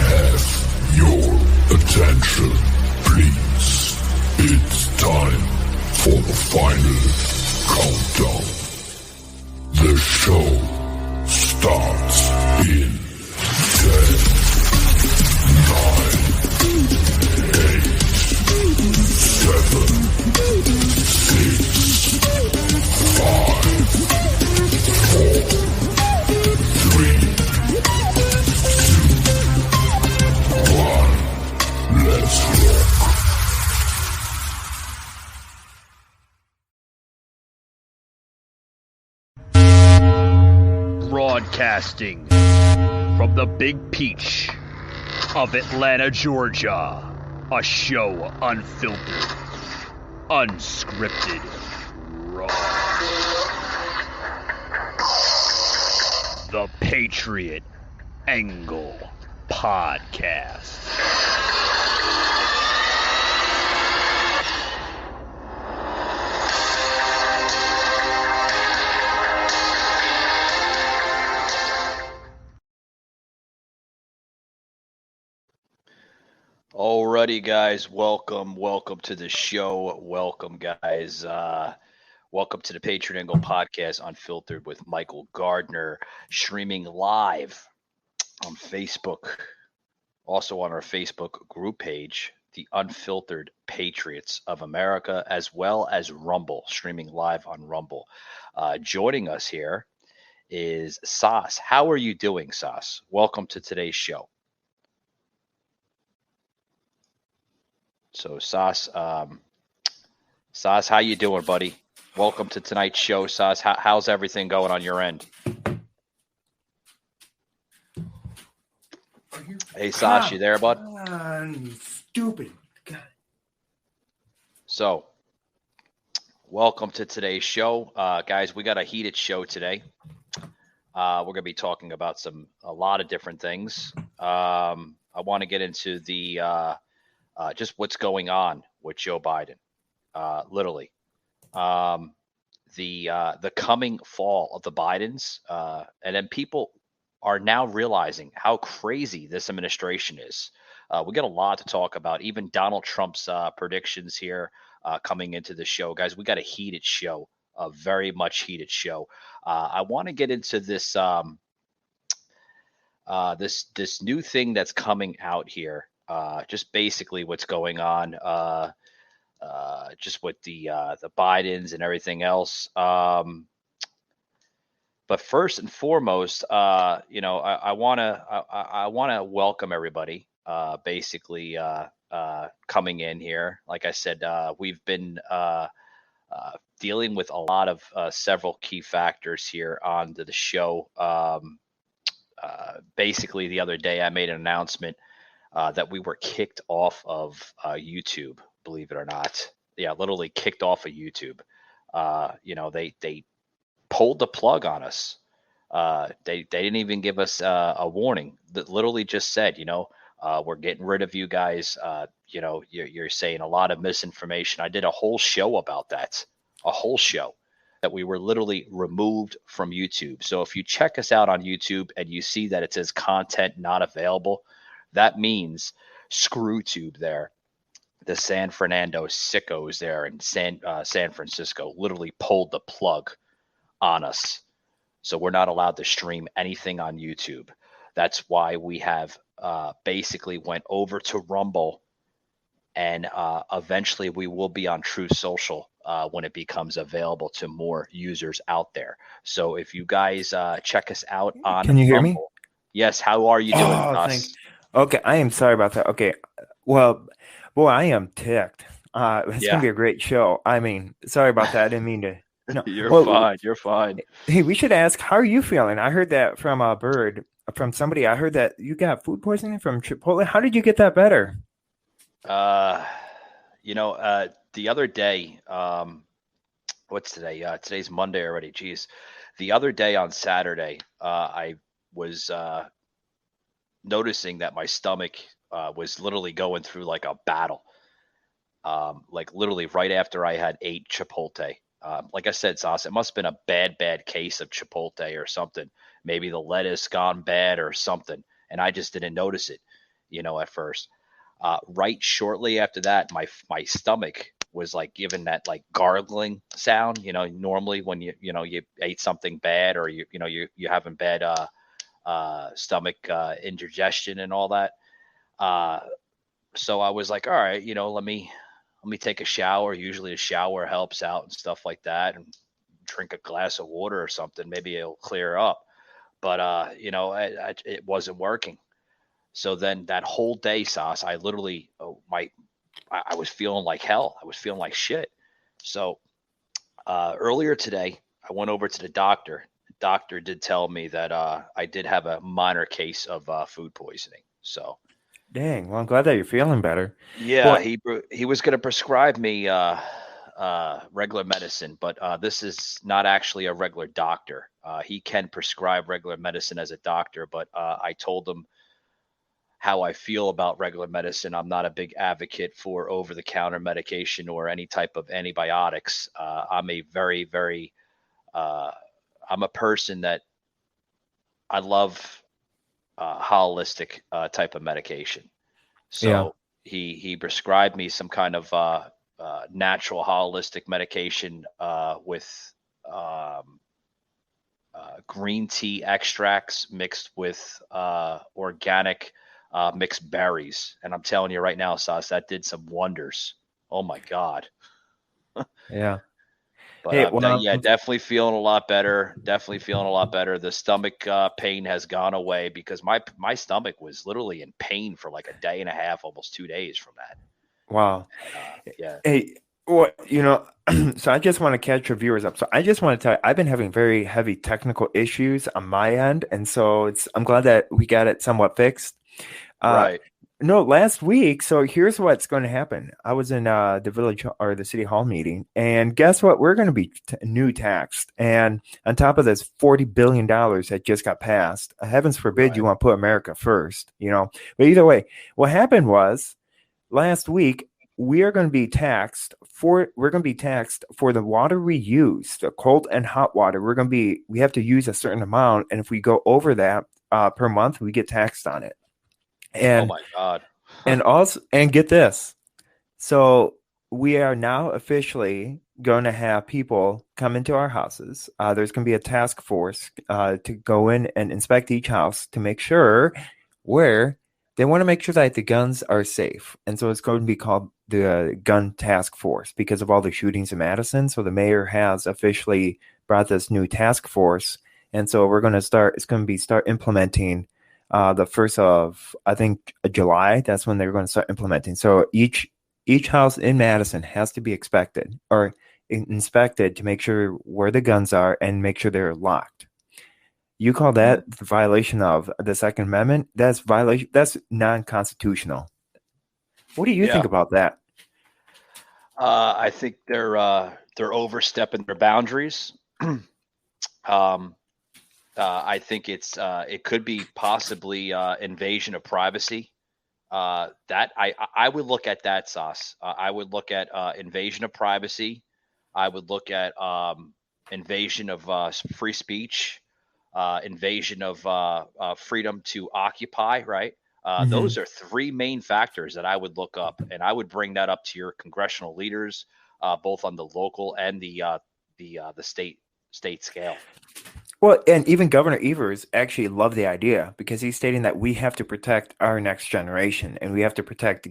Have your attention, please. It's time for the final countdown. The show starts in 10, 9, 8, 7, 6, 5, 4, 3, 2, 1. Let's rock. Broadcasting from the Big Peach of Atlanta, Georgia. A show unfiltered, unscripted, raw. The Patriot Angle Podcast. Alrighty, guys, welcome to the show. Welcome, guys. Welcome to the Patriot Angle Podcast, Unfiltered, with Michael Gardner, streaming live on Facebook, also on our Facebook group page, the Unfiltered Patriots of America, as well as Rumble, streaming live on Rumble. Joining us here is Sos. How are you doing, Sos? Welcome to today's show. So, Sos, how you doing, buddy? Welcome to tonight's show, Sos. How's everything going on your end? Hey, Sos, you there, bud? Stupid. God. So, welcome to today's show. Guys, we got a heated show today. We're going to be talking about a lot of different things. I want to get into the just what's going on with Joe Biden, literally. The coming fall of the Bidens, and then people are now realizing how crazy this administration is. We got a lot to talk about, even Donald Trump's predictions here coming into the show. Guys, we got a heated show, a very much heated show. I want to get into this this new thing that's coming out here. Just basically what's going on, just with the Bidens and everything else. But first and foremost, I want to welcome everybody. Basically, coming in here. Like I said, we've been dealing with a lot of several key factors here on the show. Basically, the other day I made an announcement that we were kicked off of YouTube, believe it or not. Yeah, literally kicked off of YouTube. They pulled the plug on us. They didn't even give us a warning. That literally just said, we're getting rid of you guys. You're saying a lot of misinformation. I did a whole show about that. A whole show that we were literally removed from YouTube. So if you check us out on YouTube and you see that it says content not available, that means ScrewTube there, the San Fernando sickos there in San Francisco, literally pulled the plug on us. So we're not allowed to stream anything on YouTube. That's why we have basically went over to Rumble, and eventually we will be on Truth Social when it becomes available to more users out there. So if you guys check us out on Can you hear Rumble, me? Yes, how are you doing, Gus? Okay, I am sorry about that. Okay, well, boy, I am ticked. It's gonna be a great show. I mean, sorry about that. I didn't mean to. No, Fine. You're fine. Hey, we should ask, how are you feeling? I heard that from a bird, from somebody. I heard that you got food poisoning from Chipotle. How did you get that better? The other day, what's today? Today's Monday already. Jeez. The other day on Saturday, I was noticing that my stomach was literally going through like a battle. Like literally right after I had ate Chipotle. Like I said, Sos, it must have been a bad case of Chipotle or something. Maybe the lettuce gone bad or something, and I just didn't notice it. at first. Right shortly after that, my stomach was like giving that like gargling sound. Normally when you ate something bad, or you having bad stomach indigestion and all that. So I was like, all right, let me take a shower. Usually a shower helps out and stuff like that, and drink a glass of water or something. Maybe it'll clear up. But it wasn't working. So then that whole day, Sauce, I literally, I was feeling like hell. I was feeling like shit. So earlier today, I went over to the doctor. The doctor did tell me that I did have a minor case of food poisoning. So Dang. Well, I'm glad that you're feeling better. yeah, Boy, he was going to prescribe me regular medicine, but this is not actually a regular doctor. He can prescribe regular medicine as a doctor, but I told him how I feel about regular medicine. I'm not a big advocate for over-the-counter medication or any type of antibiotics. I'm a very, very, I'm a person that I love holistic type of medication. yeah. So he prescribed me some kind of natural holistic medication with green tea extracts mixed with organic mixed berries. And I'm telling you right now, Sas, that did some wonders. Oh my God. Yeah. But Hey, well, yeah, definitely feeling a lot better. Definitely feeling a lot better. The stomach pain has gone away because my stomach was literally in pain for like a day and a half, almost 2 days from that. wow. And, yeah. Hey, well, so I just want to catch your viewers up. So I just want to tell you, I've been having very heavy technical issues on my end, and so I'm glad that we got it somewhat fixed. Right. No, last week. So here's what's going to happen. I was in the village or the city hall meeting, and guess what? We're going to be new taxed, and on top of this, $40 billion that just got passed. Heavens forbid you Right. want to put America first, But either way, what happened was last week we're going to be taxed for the water we use, the cold and hot water. We have to use a certain amount, and if we go over that per month, we get taxed on it. Oh And my God. and get this. So we are now officially going to have people come into our houses. There's going to be a task force to go in and inspect each house to make sure where they want to make sure that the guns are safe. And so it's going to be called the Gun Task Force because of all the shootings in Madison. So the mayor has officially brought this new task force. And so it's going to start implementing the first of, I think, July. That's when they're going to start implementing. So each house in Madison has to be inspected to make sure where the guns are and make sure they're locked. You call that the violation of the Second Amendment? That's non-constitutional. What do you think Yeah. about that? I think they're overstepping their boundaries. I think it could be possibly invasion of privacy. That I would look at that, Sauce. I would look at invasion of privacy. I would look at invasion of free speech, invasion of freedom to occupy. Right. Those are three main factors that I would look up, and I would bring that up to your congressional leaders, both on the local and the state scale. Well, and even Governor Evers actually loved the idea because he's stating that we have to protect our next generation and we have to protect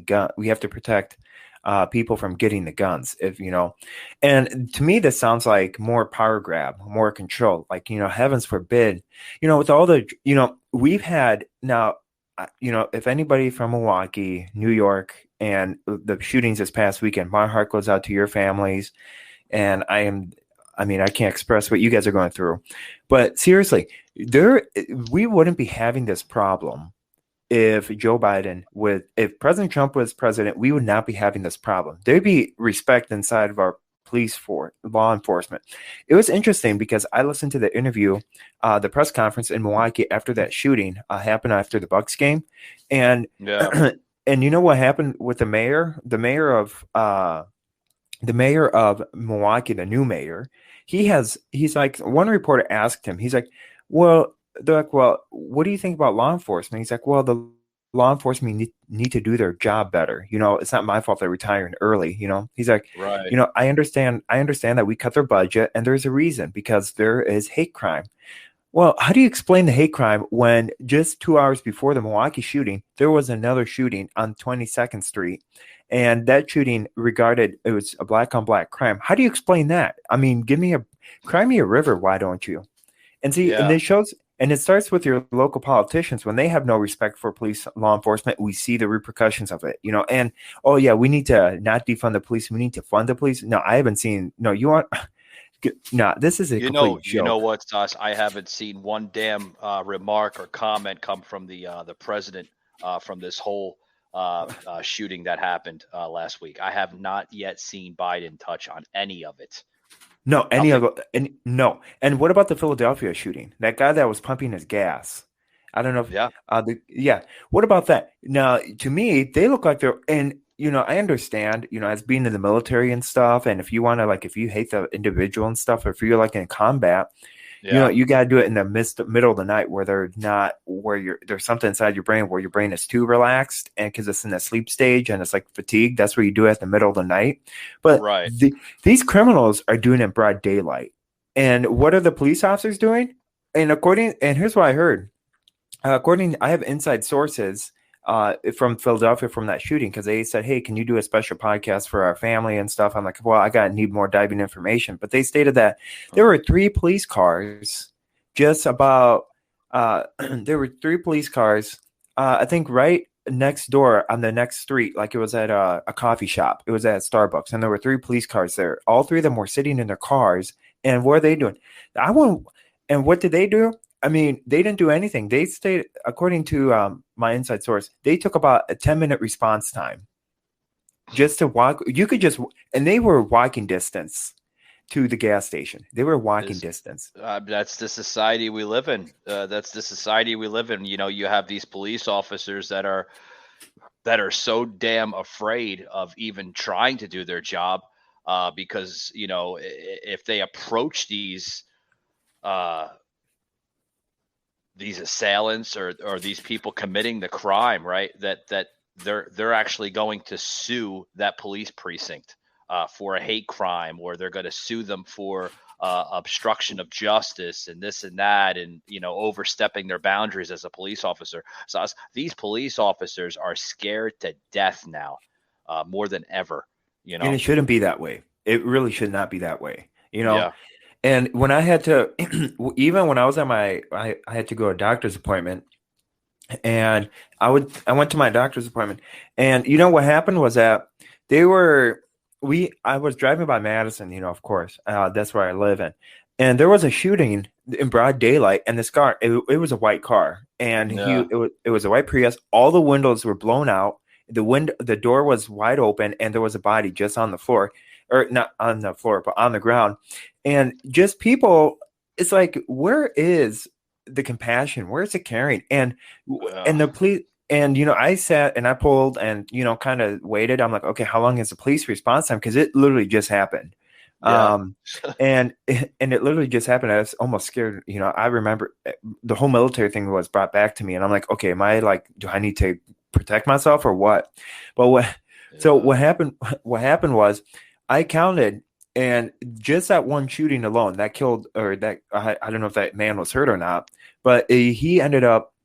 people from getting the guns, and to me, this sounds like more power grab, more control, like, heavens forbid, with all the, we've had now, if anybody from Milwaukee, New York, and the shootings this past weekend, my heart goes out to your families. And I can't express what you guys are going through, but seriously, we wouldn't be having this problem if President Trump was president. We would not be having this problem. There'd be respect inside of our police for law enforcement. It was interesting because I listened to the interview, the press conference in Milwaukee after that shooting happened after the Bucks game, and Yeah. and you know what happened with the mayor of Milwaukee, the new mayor. He's like, one reporter asked him, he's like, well, they're like, well, what do you think about law enforcement? He's like, well, the law enforcement need to do their job better. It's not my fault they're retiring early. He's like, Right. I understand that we cut their budget, and there's a reason, because there is hate crime. Well, how do you explain the hate crime when just 2 hours before the Milwaukee shooting, there was another shooting on 22nd Street, and that shooting it was a black on black crime? How do you explain that? I mean, cry me a river, why don't you? And see, and Yeah. it shows, and it starts with your local politicians. When they have no respect for police, law enforcement, we see the repercussions of it, and, oh yeah, we need to not defund the police. We need to fund the police. No, I haven't seen, no, you want, no, this is a complete You know joke. what, Sos? I haven't seen one damn remark or comment come from the president from this whole shooting that happened last week. I have not yet seen Biden touch on any of it. No, Nothing. no. And what about the Philadelphia shooting? That guy that was pumping his gas. I don't know if, Yeah. yeah. What about that? Now, to me, they look like they're, and, I understand, as being in the military and stuff. And if you want to, like, if you hate the individual and stuff, or if you're like in combat, Yeah. you got to do it in the middle of the night, where there's something inside your brain where your brain is too relaxed, and because it's in the sleep stage and it's like fatigue, that's where you do it at the middle of the night. But Right. these criminals are doing it in broad daylight. And what are the police officers doing? And here's what I heard. I have inside sources from Philadelphia from that shooting, because they said, hey, can you do a special podcast for our family and stuff? I'm like, well, need more diving information. But they stated that there were 3 police cars just about there were 3 police cars, I think right next door on the next street, like it was at a coffee shop. It was at Starbucks, and there were 3 police cars there. All 3 of them were sitting in their cars. And what are they doing? And what did they do? I mean, they didn't do anything. They stayed, according to my inside source, they took about a 10-minute response time just to walk. And they were walking distance to the gas station. They were walking distance. That's the society we live in. You have these police officers that are so damn afraid of even trying to do their job because if they approach these assailants or these people committing the crime, right, that they're actually going to sue that police precinct for a hate crime, or they're going to sue them for obstruction of justice and this and that, and overstepping their boundaries as a police officer. So these police officers are scared to death now, more than ever. And it shouldn't be that way. It really should not be that way. Yeah. And when I had to, even when I was at I had to go to a doctor's appointment, and I went to my doctor's appointment, and what happened was that I was driving by Madison, of course, that's where I live in, and there was a shooting in broad daylight, and this car, it was a white car, and Yeah. it was a white Prius. All the windows were blown out. The door was wide open, and there was a body just on the floor, or not on the floor, but on the ground. And just people, it's like, where is the compassion? Where is the caring? And the police, and I sat and I pulled and kind of waited. I'm like, okay, how long is the police response time? Because it literally just happened. Yeah. And it literally just happened. I was almost scared. I remember the whole military thing was brought back to me, and I'm like, okay, am I like, do I need to protect myself or what? But so what happened? What happened was, I counted, and just that one shooting alone that killed, or that I don't know if that man was hurt or not, but he ended up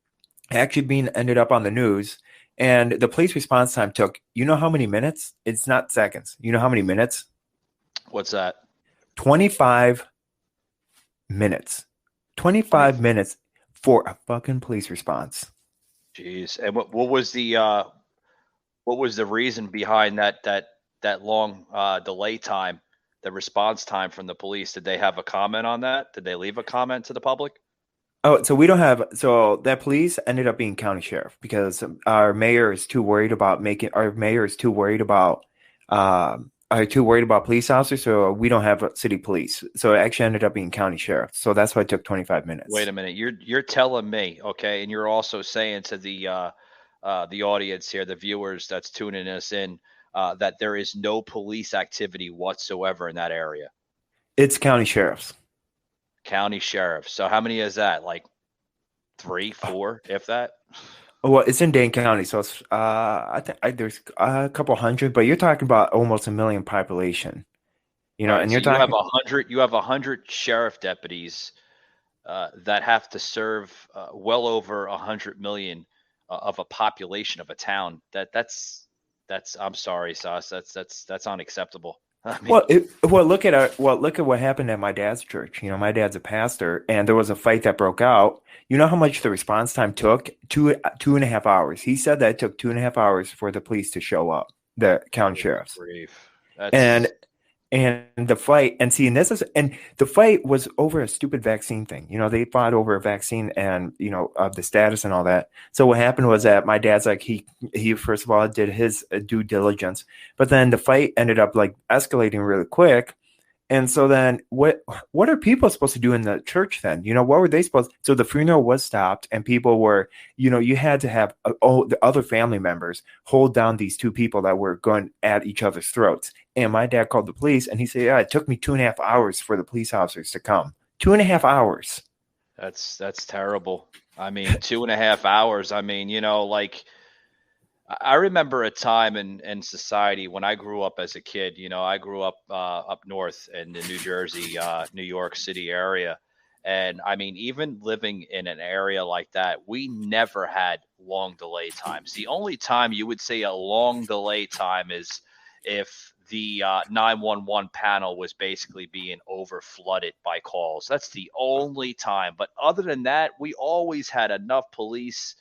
on the news, and the police response time took, how many minutes? It's not seconds. You know how many minutes? What's that? 25 minutes. 25 minutes for a fucking police response. Jeez. And what was the reason behind that long delay time, the response time from the police? Did they have a comment on that? Did they leave a comment to the public? Oh, so that police ended up being county sheriff, because our mayor is too worried about police officers, so we don't have city police. So it actually ended up being county sheriff. So that's why it took 25 minutes. Wait a minute. You're telling me, okay, and you're also saying to the audience here, the viewers that's tuning us in, that there is no police activity whatsoever in that area. It's county sheriffs. County sheriff. So how many is that? Like 3, 4, if that? Well, it's in Dane County, so it's I think there's a couple hundred, but you're talking about almost a million population, Right. and So you're you have talking. 100. You have 100 sheriff deputies that have to serve well over 100 million of a population of a town. That's. I'm sorry, Sauce. That's unacceptable. I mean, Look at what happened at my dad's church. My dad's a pastor, and there was a fight that broke out. You know how much the response time took? 2.5 hours. He said that it took 2.5 hours for the police to show up, the county good sheriffs. grief. And That's the fight, and see, and the fight was over a stupid vaccine thing. They fought over a vaccine and of the status and all that. So what happened was that my dad's like he first of all did his due diligence, but then the fight ended up like escalating really quick. And so then what are people supposed to do in the church then? What were they supposed So the funeral was stopped and people were, you had to have the other family members hold down these two people that were going at each other's throats. And my dad called the police and he said, yeah, it took me 2.5 hours for the police officers to come. 2.5 hours. that's terrible. I mean, 2.5 hours. I mean, like I remember a time in society when I grew up as a kid. I grew up up north in the New Jersey, New York City area, and I mean, even living in an area like that, we never had long delay times. The only time you would say a long delay time is if the 911 panel was basically being over flooded by calls. That's the only time. But other than that, we always had enough police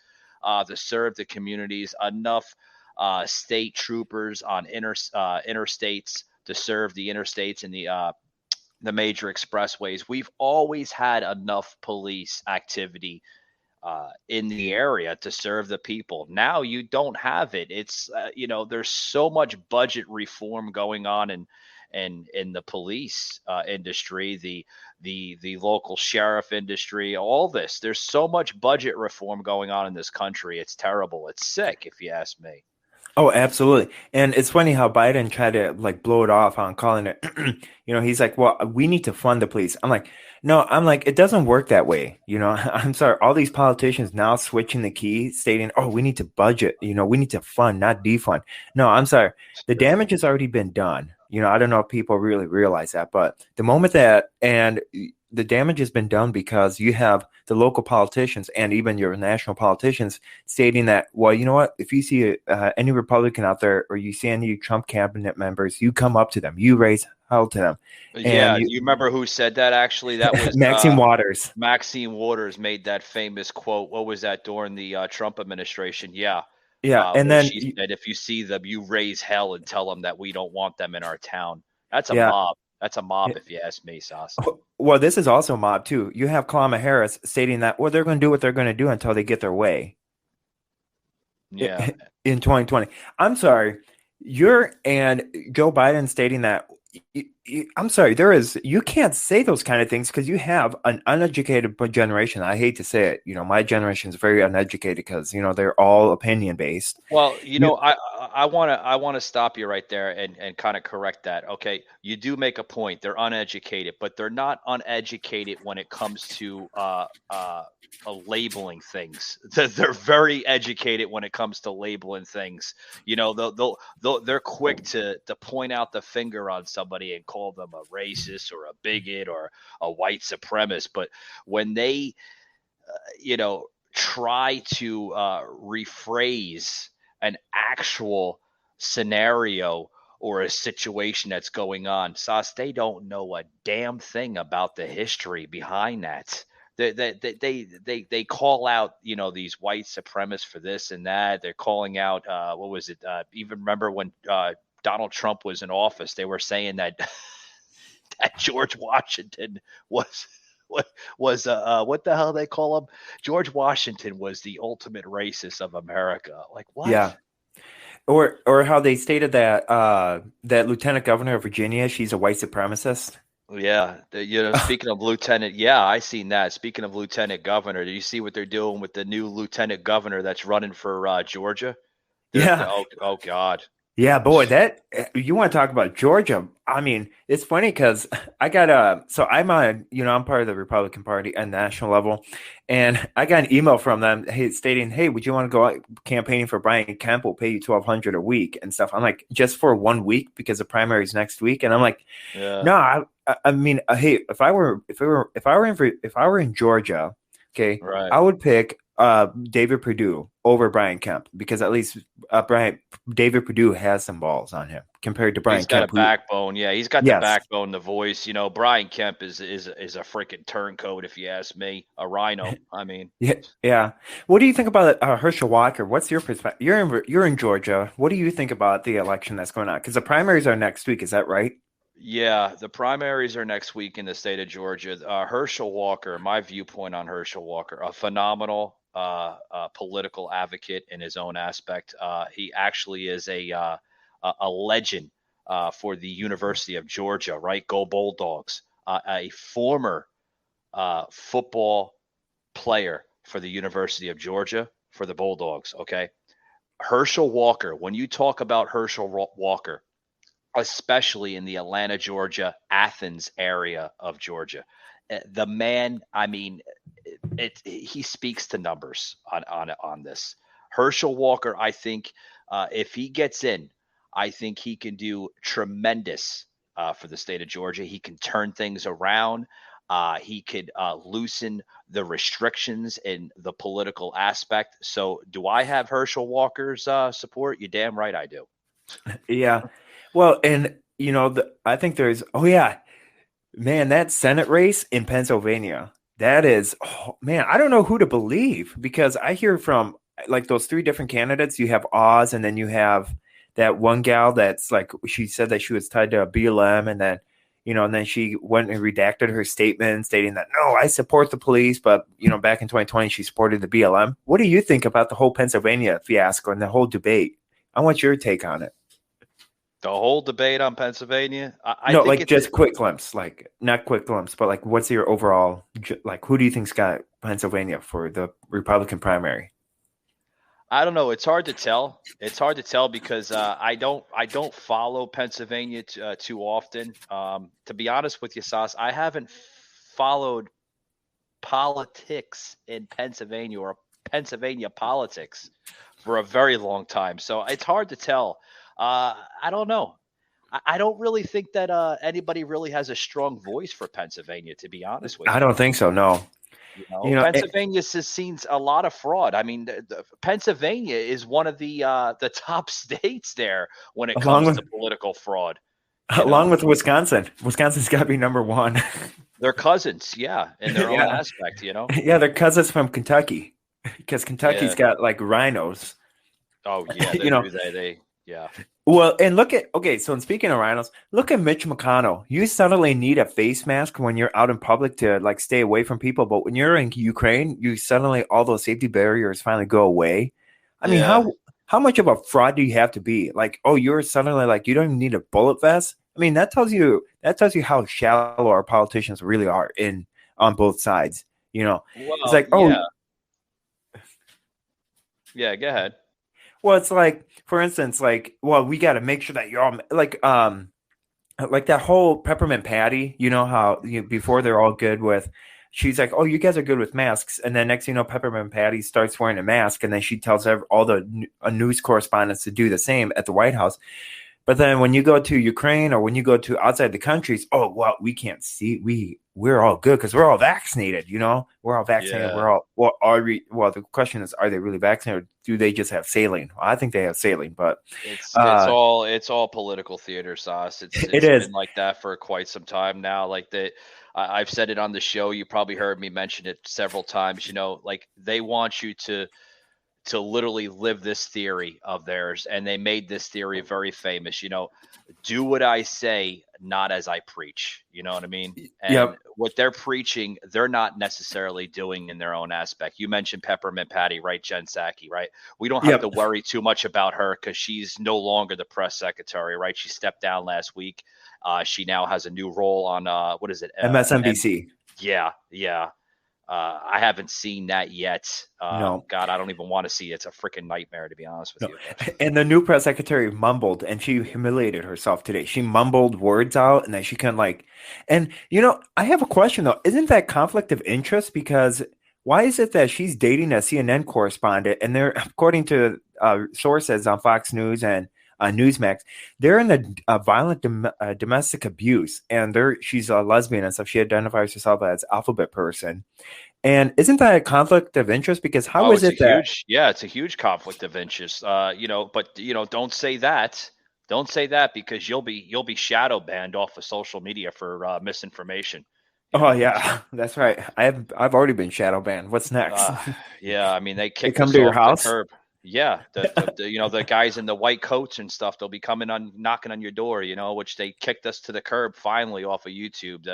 to serve the communities, enough state troopers on interstates to serve the interstates and the major expressways. We've always had enough police activity in the area to serve the people. Now you don't have it. It's there's so much budget reform going on in the police industry, the local sheriff industry, all this. There's so much budget reform going on in this country. It's terrible. It's sick, if you ask me. Oh, absolutely. And it's funny how Biden tried to like blow it off on calling it, he's like, well, we need to fund the police. I'm like, it doesn't work that way. I'm sorry. All these politicians now switching the key, stating, oh, we need to budget, we need to fund, not defund. No, I'm sorry. The damage has already been done. I don't know if people really realize that, but the moment the damage has been done because you have the local politicians and even your national politicians stating that, well, you know what, if you see any Republican out there or you see any Trump cabinet members, you come up to them, you raise hell to them. Yeah, And you remember who said that? Actually, that was Maxine Waters. Maxine Waters made that famous quote. What was that during the Trump administration? Yeah, Yeah. And where then, she said, "If you see them, you raise hell and tell them that we don't want them in our town." That's a yeah. mob. That's a mob, if you ask me, Sauce. Well, this is also mob too. You have Kamala Harris stating that, well, they're going to do what they're going to do until they get their way Yeah, in 2020. I'm sorry. And Joe Biden stating that, I'm sorry, you can't say those kind of things because you have an uneducated generation. I hate to say it. My generation is very uneducated because, they're all opinion based. well, I want to stop you right there and kind of correct that. Okay, you do make a point. They're uneducated, but they're not uneducated when it comes to labeling things. They're very educated when it comes to labeling things. They're quick to point out the finger on somebody and call them a racist or a bigot or a white supremacist. But when they, try to rephrase an actual scenario or a situation that's going on, Sas, they don't know a damn thing about the history behind that. They call out, these white supremacists for this and that. They're calling out, what was it? Even remember when Donald Trump was in office, they were saying that that George Washington was what the hell they call him? George Washington was the ultimate racist of America. Like what? Yeah. Or how they stated that that Lieutenant Governor of Virginia, she's a white supremacist. Yeah, speaking of lieutenant, yeah, I seen that. Speaking of lieutenant governor, do you see what they're doing with the new lieutenant governor that's running for Georgia? Yeah. Oh God. Yeah, boy, that you want to talk about Georgia. I mean, it's funny because I got so I'm on, I'm part of the Republican Party at national level, and I got an email from them stating, "Hey, would you want to go out campaigning for Brian Kemp? We'll pay you 1,200 a week and stuff." I'm like, just for 1 week because the primary's next week, and I'm like, Yeah. no, I mean, hey, if I were in Georgia, okay, Right. I would pick David Perdue over Brian Kemp because at least David Perdue has some balls on him compared to Brian He's got a Kemp, who, backbone. Yeah, he's got the yes, backbone, the voice. Brian Kemp is a freaking turncoat, if you ask me. A rhino. I mean, yeah, yeah. What do you think about Herschel Walker? What's your perspective? You're in Georgia. What do you think about the election that's going on? Because the primaries are next week. Is that right? yeah, the primaries are next week in the state of Georgia. Herschel Walker, my viewpoint on Herschel Walker, a phenomenal political advocate in his own aspect. He actually is a legend for the University of Georgia, right? Go Bulldogs. A former football player for the University of Georgia for the Bulldogs. Okay, Herschel Walker. When you talk about Herschel Walker, especially in the Atlanta, Georgia, Athens area of Georgia. The man, I mean, he speaks to numbers on this. Herschel Walker, I think, if he gets in, I think he can do tremendous for the state of Georgia. He can turn things around. He could loosen the restrictions in the political aspect. So, do I have Herschel Walker's support? You damn right I do. Yeah. Well, and I think there's. Oh yeah, man, that Senate race in Pennsylvania. That is, oh, man, I don't know who to believe because I hear from like those three different candidates. You have Oz, and then you have that one gal that's like she said that she was tied to a BLM, and then and then she went and redacted her statement stating that no, I support the police, but back in 2020 she supported the BLM. What do you think about the whole Pennsylvania fiasco and the whole debate? I want your take on it. The whole debate on Pennsylvania, I No, think like it's just quick glimpse, like not quick glimpse, but like what's your overall like who do you think's got Pennsylvania for the Republican primary? I don't know. It's hard to tell. It's hard to tell because I don't follow Pennsylvania too often. To be honest with you, Sauce, I haven't followed politics in Pennsylvania or Pennsylvania politics for a very long time. So it's hard to tell. I don't know. I don't really think that anybody really has a strong voice for Pennsylvania, to be honest with I you. don't think so. No, Pennsylvania has seen a lot of fraud. I mean, Pennsylvania is one of the top states there when it along comes with to political fraud. You along know, with Wisconsin. Wisconsin's got to be number one. they're cousins, yeah, in their own Yeah, aspect. yeah, they're cousins from Kentucky because Kentucky's Yeah. got like rhinos. Oh yeah, you they know, do. They yeah. Well, and look at okay. So, speaking of rhinos, look at Mitch McConnell. You suddenly need a face mask when you're out in public to like stay away from people, but when you're in Ukraine, you suddenly all those safety barriers finally go away. I mean, Yeah. how much of a fraud do you have to be? Like, oh, you're suddenly like you don't even need a bullet vest. I mean, that tells you how shallow our politicians really are in on both sides. It's Well, like, oh, yeah. Yeah. Go ahead. well, it's like, for instance, like, well, we got to make sure that you're all like that whole peppermint patty, how before they're all good with, she's like, oh, you guys are good with masks. And then next, peppermint patty starts wearing a mask. And then she tells all the news correspondents to do the same at the White House. But then when you go to Ukraine or when you go to outside the countries, oh, well, we can't see. We're all good because we're all vaccinated, we're all vaccinated. Yeah. We're all, well, the question is, are they really vaccinated or do they just have saline? Well, I think they have saline, but It's all political theater, Sauce. It's it it's is. been like that for quite some time now. Like I've said it on the show. You probably heard me mention it several times. Like they want you to literally live this theory of theirs, and they made this theory very famous. Do what I say, not as I preach. You know what I mean? And Yep. what they're preaching, they're not necessarily doing in their own aspect. You mentioned Peppermint Patty, right? Jen Psaki, right? We don't have Yep. to worry too much about her because she's no longer the press secretary, right? She stepped down last week. She now has a new role on what is it? MSNBC. Yeah, yeah. I haven't seen that yet. No. God, I don't even want to see it. It's a freaking nightmare, to be honest with No. you. And the new press secretary mumbled, and she humiliated herself today. She mumbled words out, and then she couldn't and I have a question though. Isn't that conflict of interest? Because why is it that she's dating a CNN correspondent, and they're, according to sources on Fox News and Newsmax, they're in a violent domestic abuse, and she's a lesbian and stuff. She identifies herself as alphabet person. And isn't that a conflict of interest? Because how Oh, is it that it's a huge conflict of interest. But don't say that. Don't say that because you'll be shadow banned off of social media for misinformation. You Oh know. yeah, that's right. I've already been shadow banned. What's next? Yeah, I mean they They kicked come us to your off the house? curb. Yeah, the guys in the white coats and stuff, they'll be coming on knocking on your door, which they kicked us to the curb finally off of YouTube.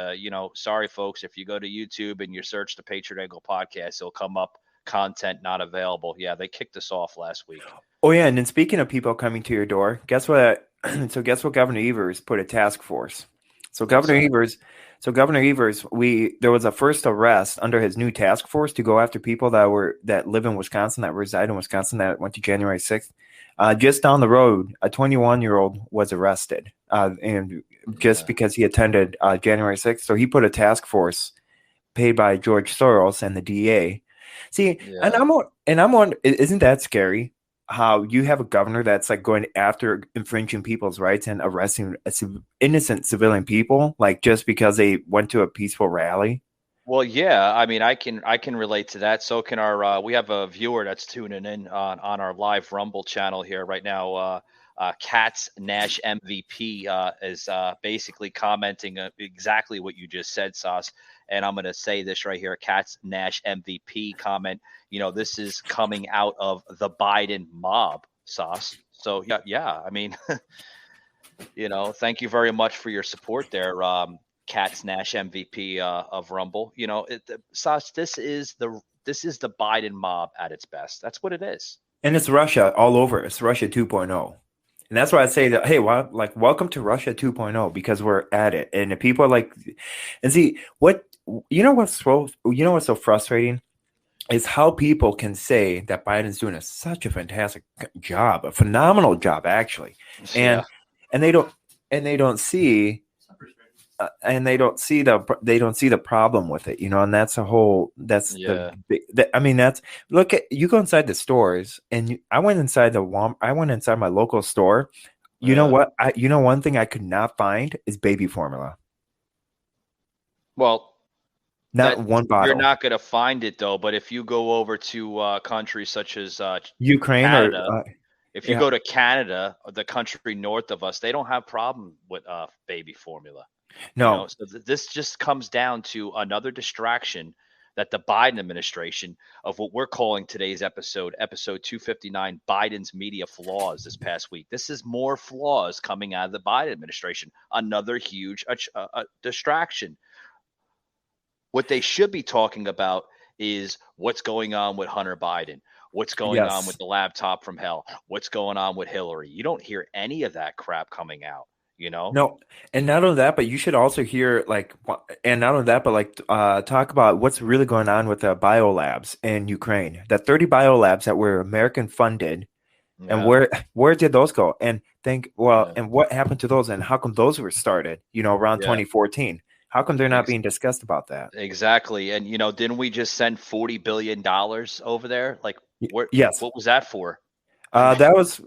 Sorry folks, if you go to YouTube and you search the Patriot Angle podcast, it'll come up content not available. Yeah, they kicked us off last week. Oh yeah, and then speaking of people coming to your door, guess what? So guess what? Governor Evers put a task force. So What's Governor that? Evers, Governor Evers, there was a first arrest under his new task force to go after people that live in Wisconsin, that reside in Wisconsin, that went to January 6th. Just down the road, a 21-year-old was arrested, and just Yeah. because he attended January 6th. So he put a task force paid by George Soros and the DA. See, and Yeah. I'm on. Isn't that scary? How you have a governor that's like going after infringing people's rights and arresting innocent civilian people, like just because they went to a peaceful rally. Well, yeah, I mean, I can relate to that. So can our we have a viewer that's tuning in on our live Rumble channel here right now. Katz Nash MVP is basically commenting exactly what you just said, Sauce. And I'm going to say this right here: Katz Nash MVP comment. This is coming out of the Biden mob, Sauce. So yeah. I mean, thank you very much for your support there. Katz Nash MVP of Rumble. Sas, this is the Biden mob at its best. That's what it is. And it's Russia all over. It's Russia 2.0. And that's why I say that, hey, welcome to Russia 2.0, because we're at it. And the people are like, and see, what's so frustrating is how people can say that Biden's doing such a fantastic job, a phenomenal job, actually. And, Yeah. and they don't see the problem with it, and that's Yeah. look at, you go inside the stores, and I went inside my local store. You know Yeah. what? One thing I could not find is baby formula. Well, Not one you're bottle. not going to find it though. But if you go over to countries such as Ukraine Canada, or if you yeah. go to Canada, the country north of us, they don't have problem with baby formula. No. So this just comes down to another distraction that the Biden administration of what we're calling today's episode 259, Biden's media flaws this past week. This is more flaws coming out of the Biden administration. Another huge distraction. What they should be talking about is what's going on with Hunter Biden. What's going on with Yes. the laptop from hell? What's going on with Hillary? You don't hear any of that crap coming out, No, and not only that, but you should also hear and not only that, but talk about what's really going on with the biolabs in Ukraine. The 30 biolabs that were American funded, and Yeah. where did those go? And Yeah. and what happened to those? And how come those were started? Around Yeah. 2014. How come they're not Ex- being discussed about that? exactly. And didn't we just send $40 billion over there? Like, Yes, what was that for? that was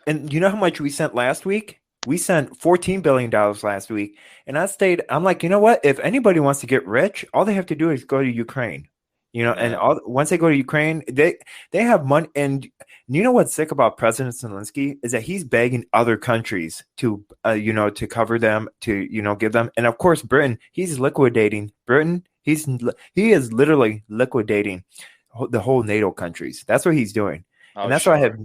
and you know how much we sent last week? We sent $14 billion last week, and I'm like, you know what? If anybody wants to get rich, all they have to do is go to Ukraine, and Yeah. once they go to Ukraine, they have money. And you know what's sick about President Zelensky is that he's begging other countries to, to cover them, to, give them, and of course, Britain, he's liquidating Britain. He is literally liquidating the whole NATO countries. That's what he's doing. Oh, And that's why I sure.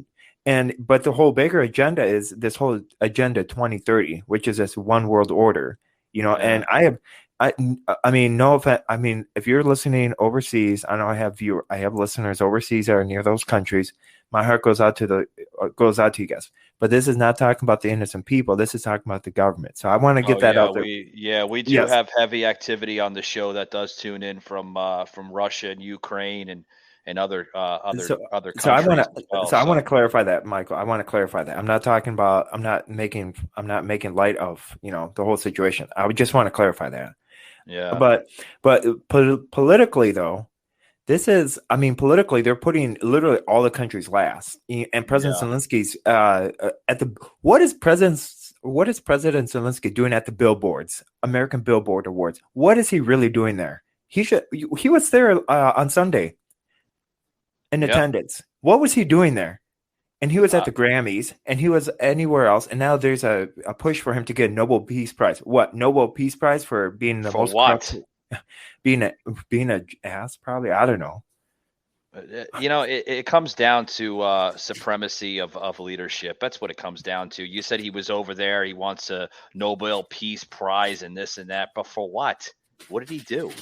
have, but the whole bigger agenda is this whole agenda 2030, which is this one world order, Yeah. and I have, I mean, no offense. I mean, if you're listening overseas, I know I have listeners overseas that are near those countries. My heart goes out to you guys. But this is not talking about the innocent people. This is talking about the government. So I want to Oh get that yeah, out there. we do Yes. have heavy activity on the show that does tune in from Russia and Ukraine and So other so countries as well. I want to So clarify that, Michael. I want to clarify that. I'm not making light of, the whole situation. I would just want to clarify that. yeah, But politically though, I mean, politically, they're putting literally all the countries last. And President yeah. Zelensky's what is President Zelensky doing at the billboards, American Billboard Awards? What is he really doing there? He was there on Sunday in Yep. attendance. What was he doing there? And he was at Uh, the Grammys, and he was anywhere else. And now there's a push for him to get a Nobel Peace Prize. What, Nobel Peace Prize for being the for most corrupt, what? being a ass? Probably, I don't know. It comes down to supremacy of leadership. That's what it comes down to. You said he was over there. He wants a Nobel Peace Prize and this and that. But for what? What did he do?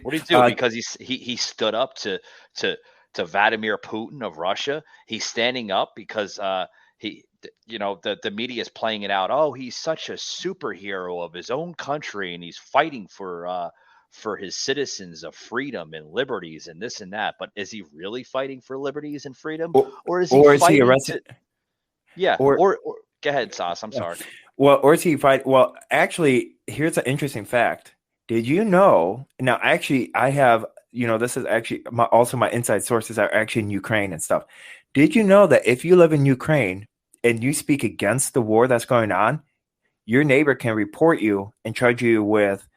What did he do? Because he stood up to Vladimir Putin of Russia. He's standing up because the media is playing it out. Oh, he's such a superhero of his own country, and he's fighting for his citizens of freedom and liberties and this and that. But is he really fighting for liberties and freedom, or is he or is he fighting arrested? to? Yeah, Or or go ahead, Sauce. I'm sorry. or is he fight? Well, actually, here's an interesting fact. Did you know? Now, actually, I have. This is actually also my inside sources are actually in Ukraine and stuff. Did you know that if you live in Ukraine and you speak against the war that's going on, your neighbor can report you and charge you with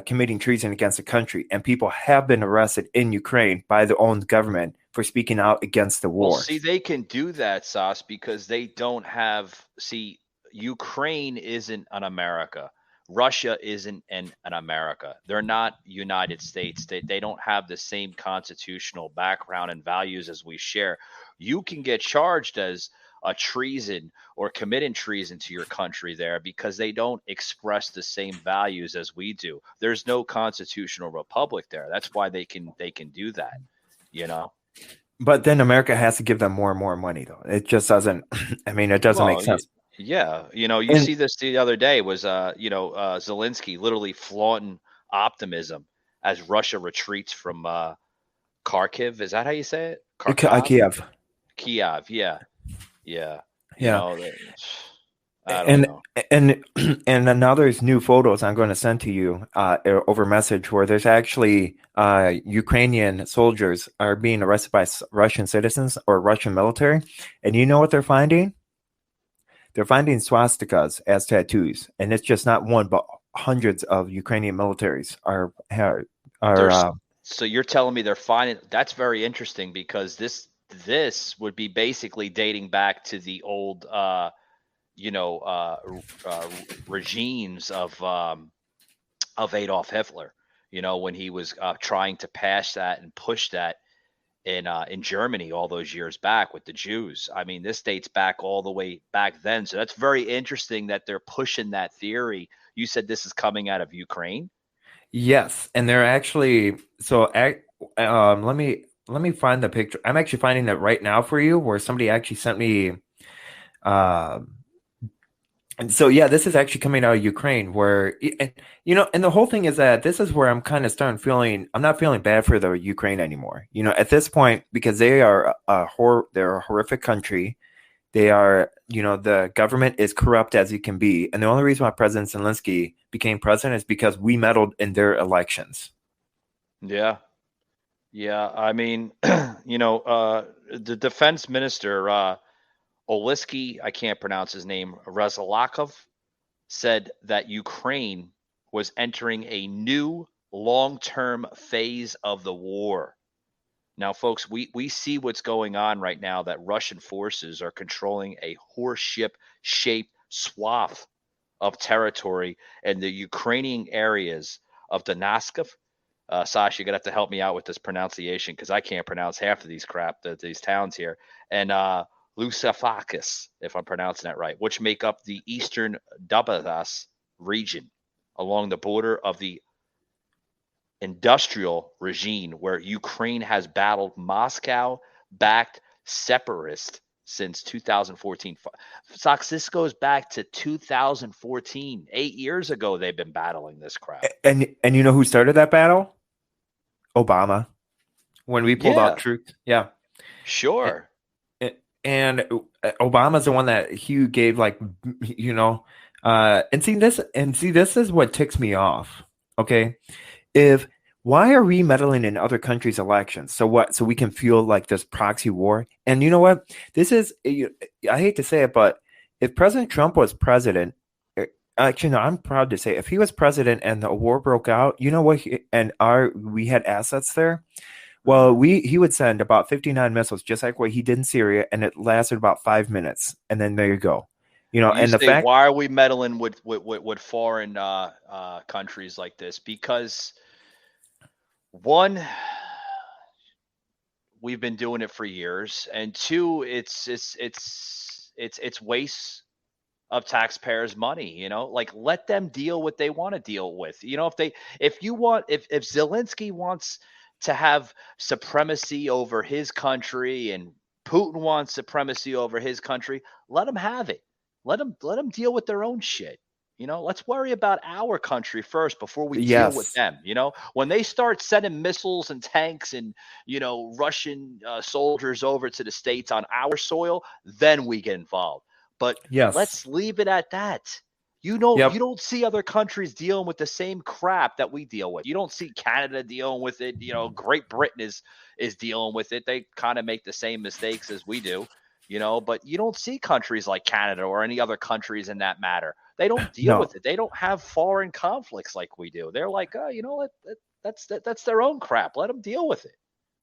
committing treason against the country? And people have been arrested in Ukraine by their own government for speaking out against the Well, war. see, they can do that, Sauce, because they don't have. See, Ukraine isn't an America. Russia isn't an America. They're not United States. They don't have the same constitutional background and values as we share. You can get charged as a treason or committing treason to your country there because they don't express the same values as we do. There's no constitutional republic there. That's why they can do that, you know. But then America has to give them more and more money, though. It just doesn't. I mean, it doesn't make Well, sense. yeah, you And see this the other day was Zelensky literally flaunting optimism as Russia retreats from Kharkiv. Is that how you say it? Kharkov? Kiev, Kiev. Yeah. Yeah. You yeah, know, I don't and know. and and now there's new photos I'm going to send to you over message where there's actually Ukrainian soldiers are being arrested by Russian citizens or Russian military, and you know what they're finding? They're finding swastikas as tattoos, and it's just not one, but hundreds of Ukrainian militaries are There's uh, so you're telling me they're finding that's very interesting because this would be basically dating back to the old you know uh, regimes of Adolf Hitler. You know when he was trying to pass that and push that in Germany all those years back with the Jews. I mean, this dates back all the way back then. So that's very interesting that they're pushing that theory. You said this is coming out of Ukraine. yes, and they're actually let me find the picture. I'm actually finding it right now for you, where somebody actually sent me. Uh, and so yeah, this is actually coming out of Ukraine, where and the whole thing is that this is where I'm kind of starting feeling. I'm not feeling bad for the Ukraine anymore. At this point, because they are they're a horrific country. They are, the government is corrupt as it can be. And the only reason why President Zelensky became president is because we meddled in their elections. Yeah. Yeah. I mean, the defense minister, Oliski, I can't pronounce his name, Razalakov, said that Ukraine was entering a new long-term phase of the war. Now, folks, we see what's going on right now that Russian forces are controlling a horseship shaped swath of territory in the Ukrainian areas of Donetsk. Sasha, you're going to have to help me out with this pronunciation because I can't pronounce half of these towns here. And Lusafakis, if I'm pronouncing that right, which make up the eastern Donbass region along the border of the industrial regime where Ukraine has battled Moscow-backed separatists since 2014. Sox, this goes back to 2014. 8 years ago, they've been battling this crap. And you know who started that battle? Obama. When we pulled out troops. Yeah. Sure. And Obama's the one that he gave, like, you know, and see this is what ticks me off. Okay. Why are we meddling in other countries' elections? So what? So we can feel like this proxy war. And you know what? This is, I hate to say it, but if President Trump was president, actually, no, I'm proud to say, if he was president and the war broke out, you know what? We had assets there. Well, he would send about 59 missiles, just like what he did in Syria, and it lasted about 5 minutes, and then there you go. You know, and the fact, why are we meddling with foreign countries like this? Because one, we've been doing it for years, and two, it's waste of taxpayers' money. You know, like, let them deal what they want to deal with. You know, if Zelensky wants to have supremacy over his country and Putin wants supremacy over his country, let them have it. Let them deal with their own shit. You know, let's worry about our country first before we deal with them. You know, when they start sending missiles and tanks and, you know, Russian soldiers over to the States on our soil, then we get involved. But let's leave it at that. You don't see other countries dealing with the same crap that we deal with. You don't see Canada dealing with it. You know, Great Britain is dealing with it. They kind of make the same mistakes as we do, you know, but you don't see countries like Canada or any other countries in that matter. They don't deal with it. They don't have foreign conflicts like we do. They're like, oh, you know, that's their own crap. Let them deal with it.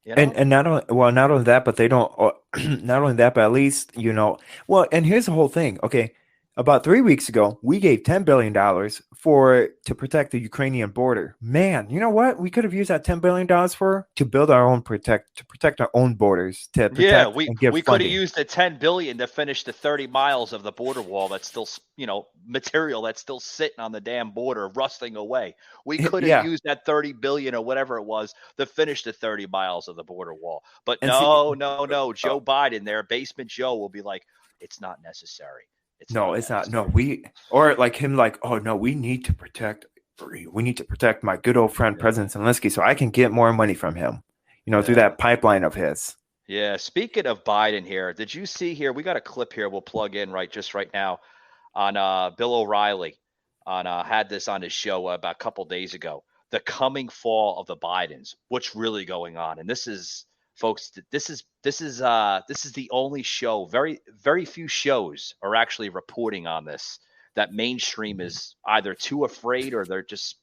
You know? And not only that, but they don't. Not only that, but at least, you know. Well, and here's the whole thing. Okay, about 3 weeks ago, we gave $10 billion to protect the Ukrainian border. Man, you know what? We could have used that $10 billion to build our own protect our own borders. To protect we could have used the $10 billion to finish the 30 miles of the border wall that's still, you know, material that's still sitting on the damn border, rusting away. We could have used that 30 billion or whatever it was to finish the 30 miles of the border wall. But no. Joe Biden, their basement Joe, will be like, it's not necessary. It's not. No, or like him, like, oh no, we need to protect my good old friend President Zelensky so I can get more money from him, you know, through that pipeline of his. Yeah. Speaking of Biden here, did you see here? We got a clip here we'll plug in right now on Bill O'Reilly had this on his show about a couple days ago. The coming fall of the Bidens. What's really going on? And this is, folks, this is the only show. Very, very few shows are actually reporting on this. That mainstream is either too afraid or they're just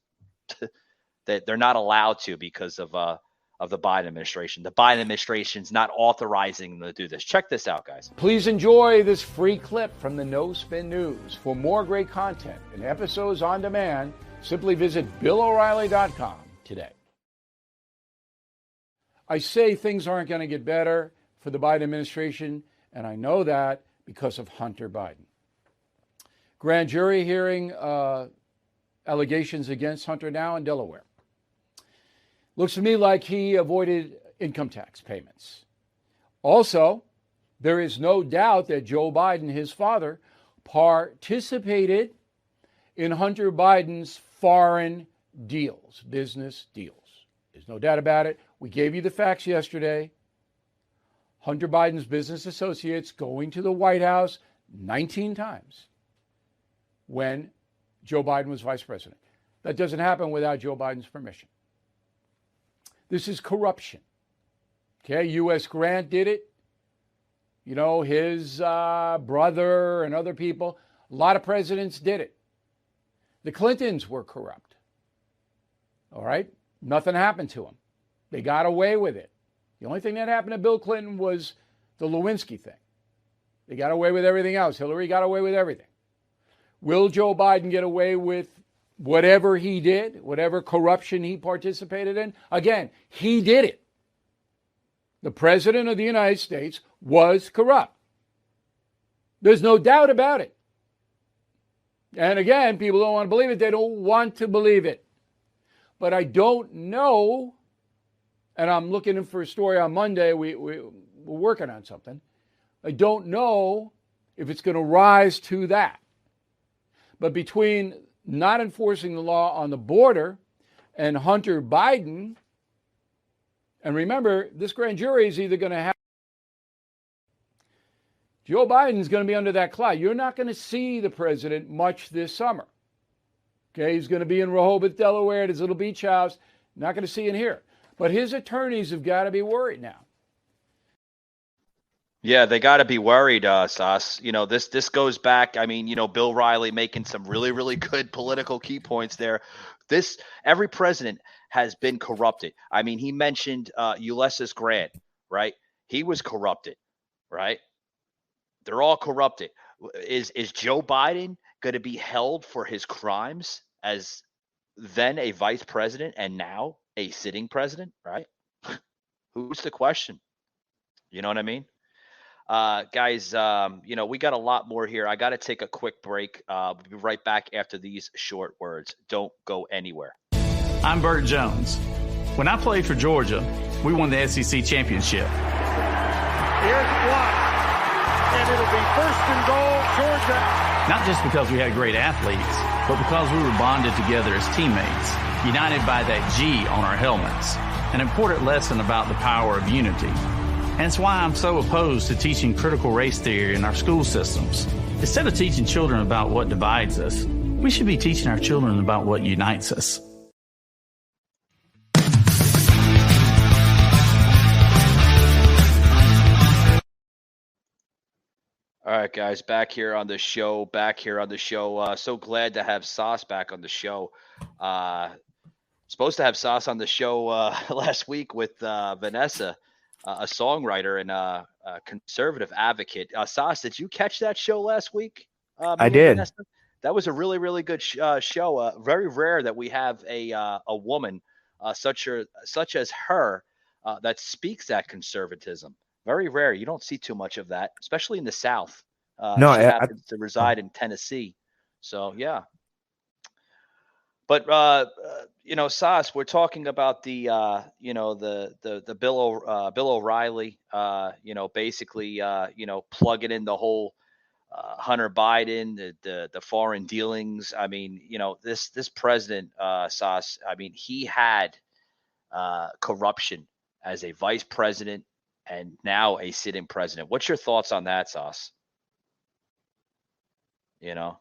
that they're not allowed to because of the Biden administration. The Biden administration's not authorizing them to do this. Check this out, guys. Please enjoy this free clip from the No Spin News. For more great content and episodes on demand, simply visit BillO'Reilly.com today. I say things aren't going to get better for the Biden administration, and I know that because of Hunter Biden. Grand jury hearing allegations against Hunter now in Delaware. Looks to me like he avoided income tax payments. Also, there is no doubt that Joe Biden, his father, participated in Hunter Biden's foreign deals, business deals. There's no doubt about it. We gave you the facts yesterday. Hunter Biden's business associates going to the White House 19 times when Joe Biden was vice president. That doesn't happen without Joe Biden's permission. This is corruption. Okay, U.S. Grant did it. You know, his brother and other people. A lot of presidents did it. The Clintons were corrupt. All right? Nothing happened to them. They got away with it. The only thing that happened to Bill Clinton was the Lewinsky thing. They got away with everything else. Hillary got away with everything. Will Joe Biden get away with whatever he did, whatever corruption he participated in? Again, he did it. The president of the United States was corrupt. There's no doubt about it. And again, people don't want to believe it. They don't want to believe it. but I don't know. And I'm looking for a story on Monday. We're working on something. I don't know if it's going to rise to that. But between not enforcing the law on the border and Hunter Biden, and remember, this grand jury is either going to have Joe Biden's going to be under that cloud. You're not going to see the president much this summer. Okay, he's going to be in Rehoboth, Delaware, at his little beach house. Not going to see him here. But his attorneys have got to be worried now. Yeah, they got to be worried, Sos. This goes back. I mean, Bill Riley making some really, really good political key points there. Every president has been corrupted. I mean, he mentioned Ulysses Grant, right? He was corrupted, right? They're all corrupted. Is Joe Biden going to be held for his crimes as then a vice president and now a sitting president, right? Who's the question? You know what I mean? Guys, we got a lot more here. I got to take a quick break. We'll be right back after these short words. Don't go anywhere. I'm Burt Jones. When I played for Georgia, we won the SEC championship. Here's one. And it'll be first and goal, Georgia. Not just because we had great athletes, but because we were bonded together as teammates, united by that G on our helmets. An important lesson about the power of unity. And it's why I'm so opposed to teaching critical race theory in our school systems. Instead of teaching children about what divides us, we should be teaching our children about what unites us. All right, guys, back here on the show. So glad to have Sos back on the show. Supposed to have Sos on the show last week with Vanessa, a songwriter and a conservative advocate. Sos, did you catch that show last week? I did. Vanessa? That was a really, really good show. Very rare that we have a woman such as her that speaks that conservatism. Very rare. You don't see too much of that, especially in the South. No, she happens to reside in Tennessee. So, yeah. But, Sos, we're talking about the Bill O'Reilly, basically, plugging in the whole Hunter Biden, the foreign dealings. I mean, this president, Sos, I mean, he had corruption as a vice president and now a sitting president. What's your thoughts on that, Sos? Because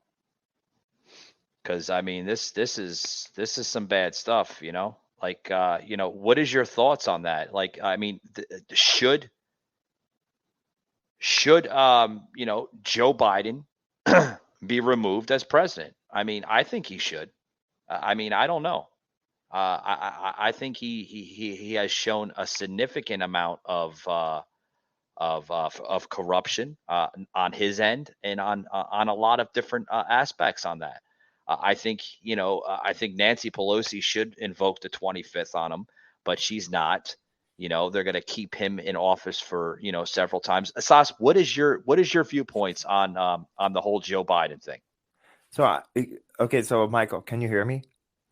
I mean, this is some bad stuff. What is your thoughts on that? Like, I mean, should Joe Biden be removed as president? I mean, I think he should. I mean, I don't know. I think he has shown a significant amount of corruption on his end and on a lot of different aspects on that. I think Nancy Pelosi should invoke the 25th on him, but she's not. They're going to keep him in office for several times. Sos, what is your viewpoints on the whole Joe Biden thing? So Michael, can you hear me?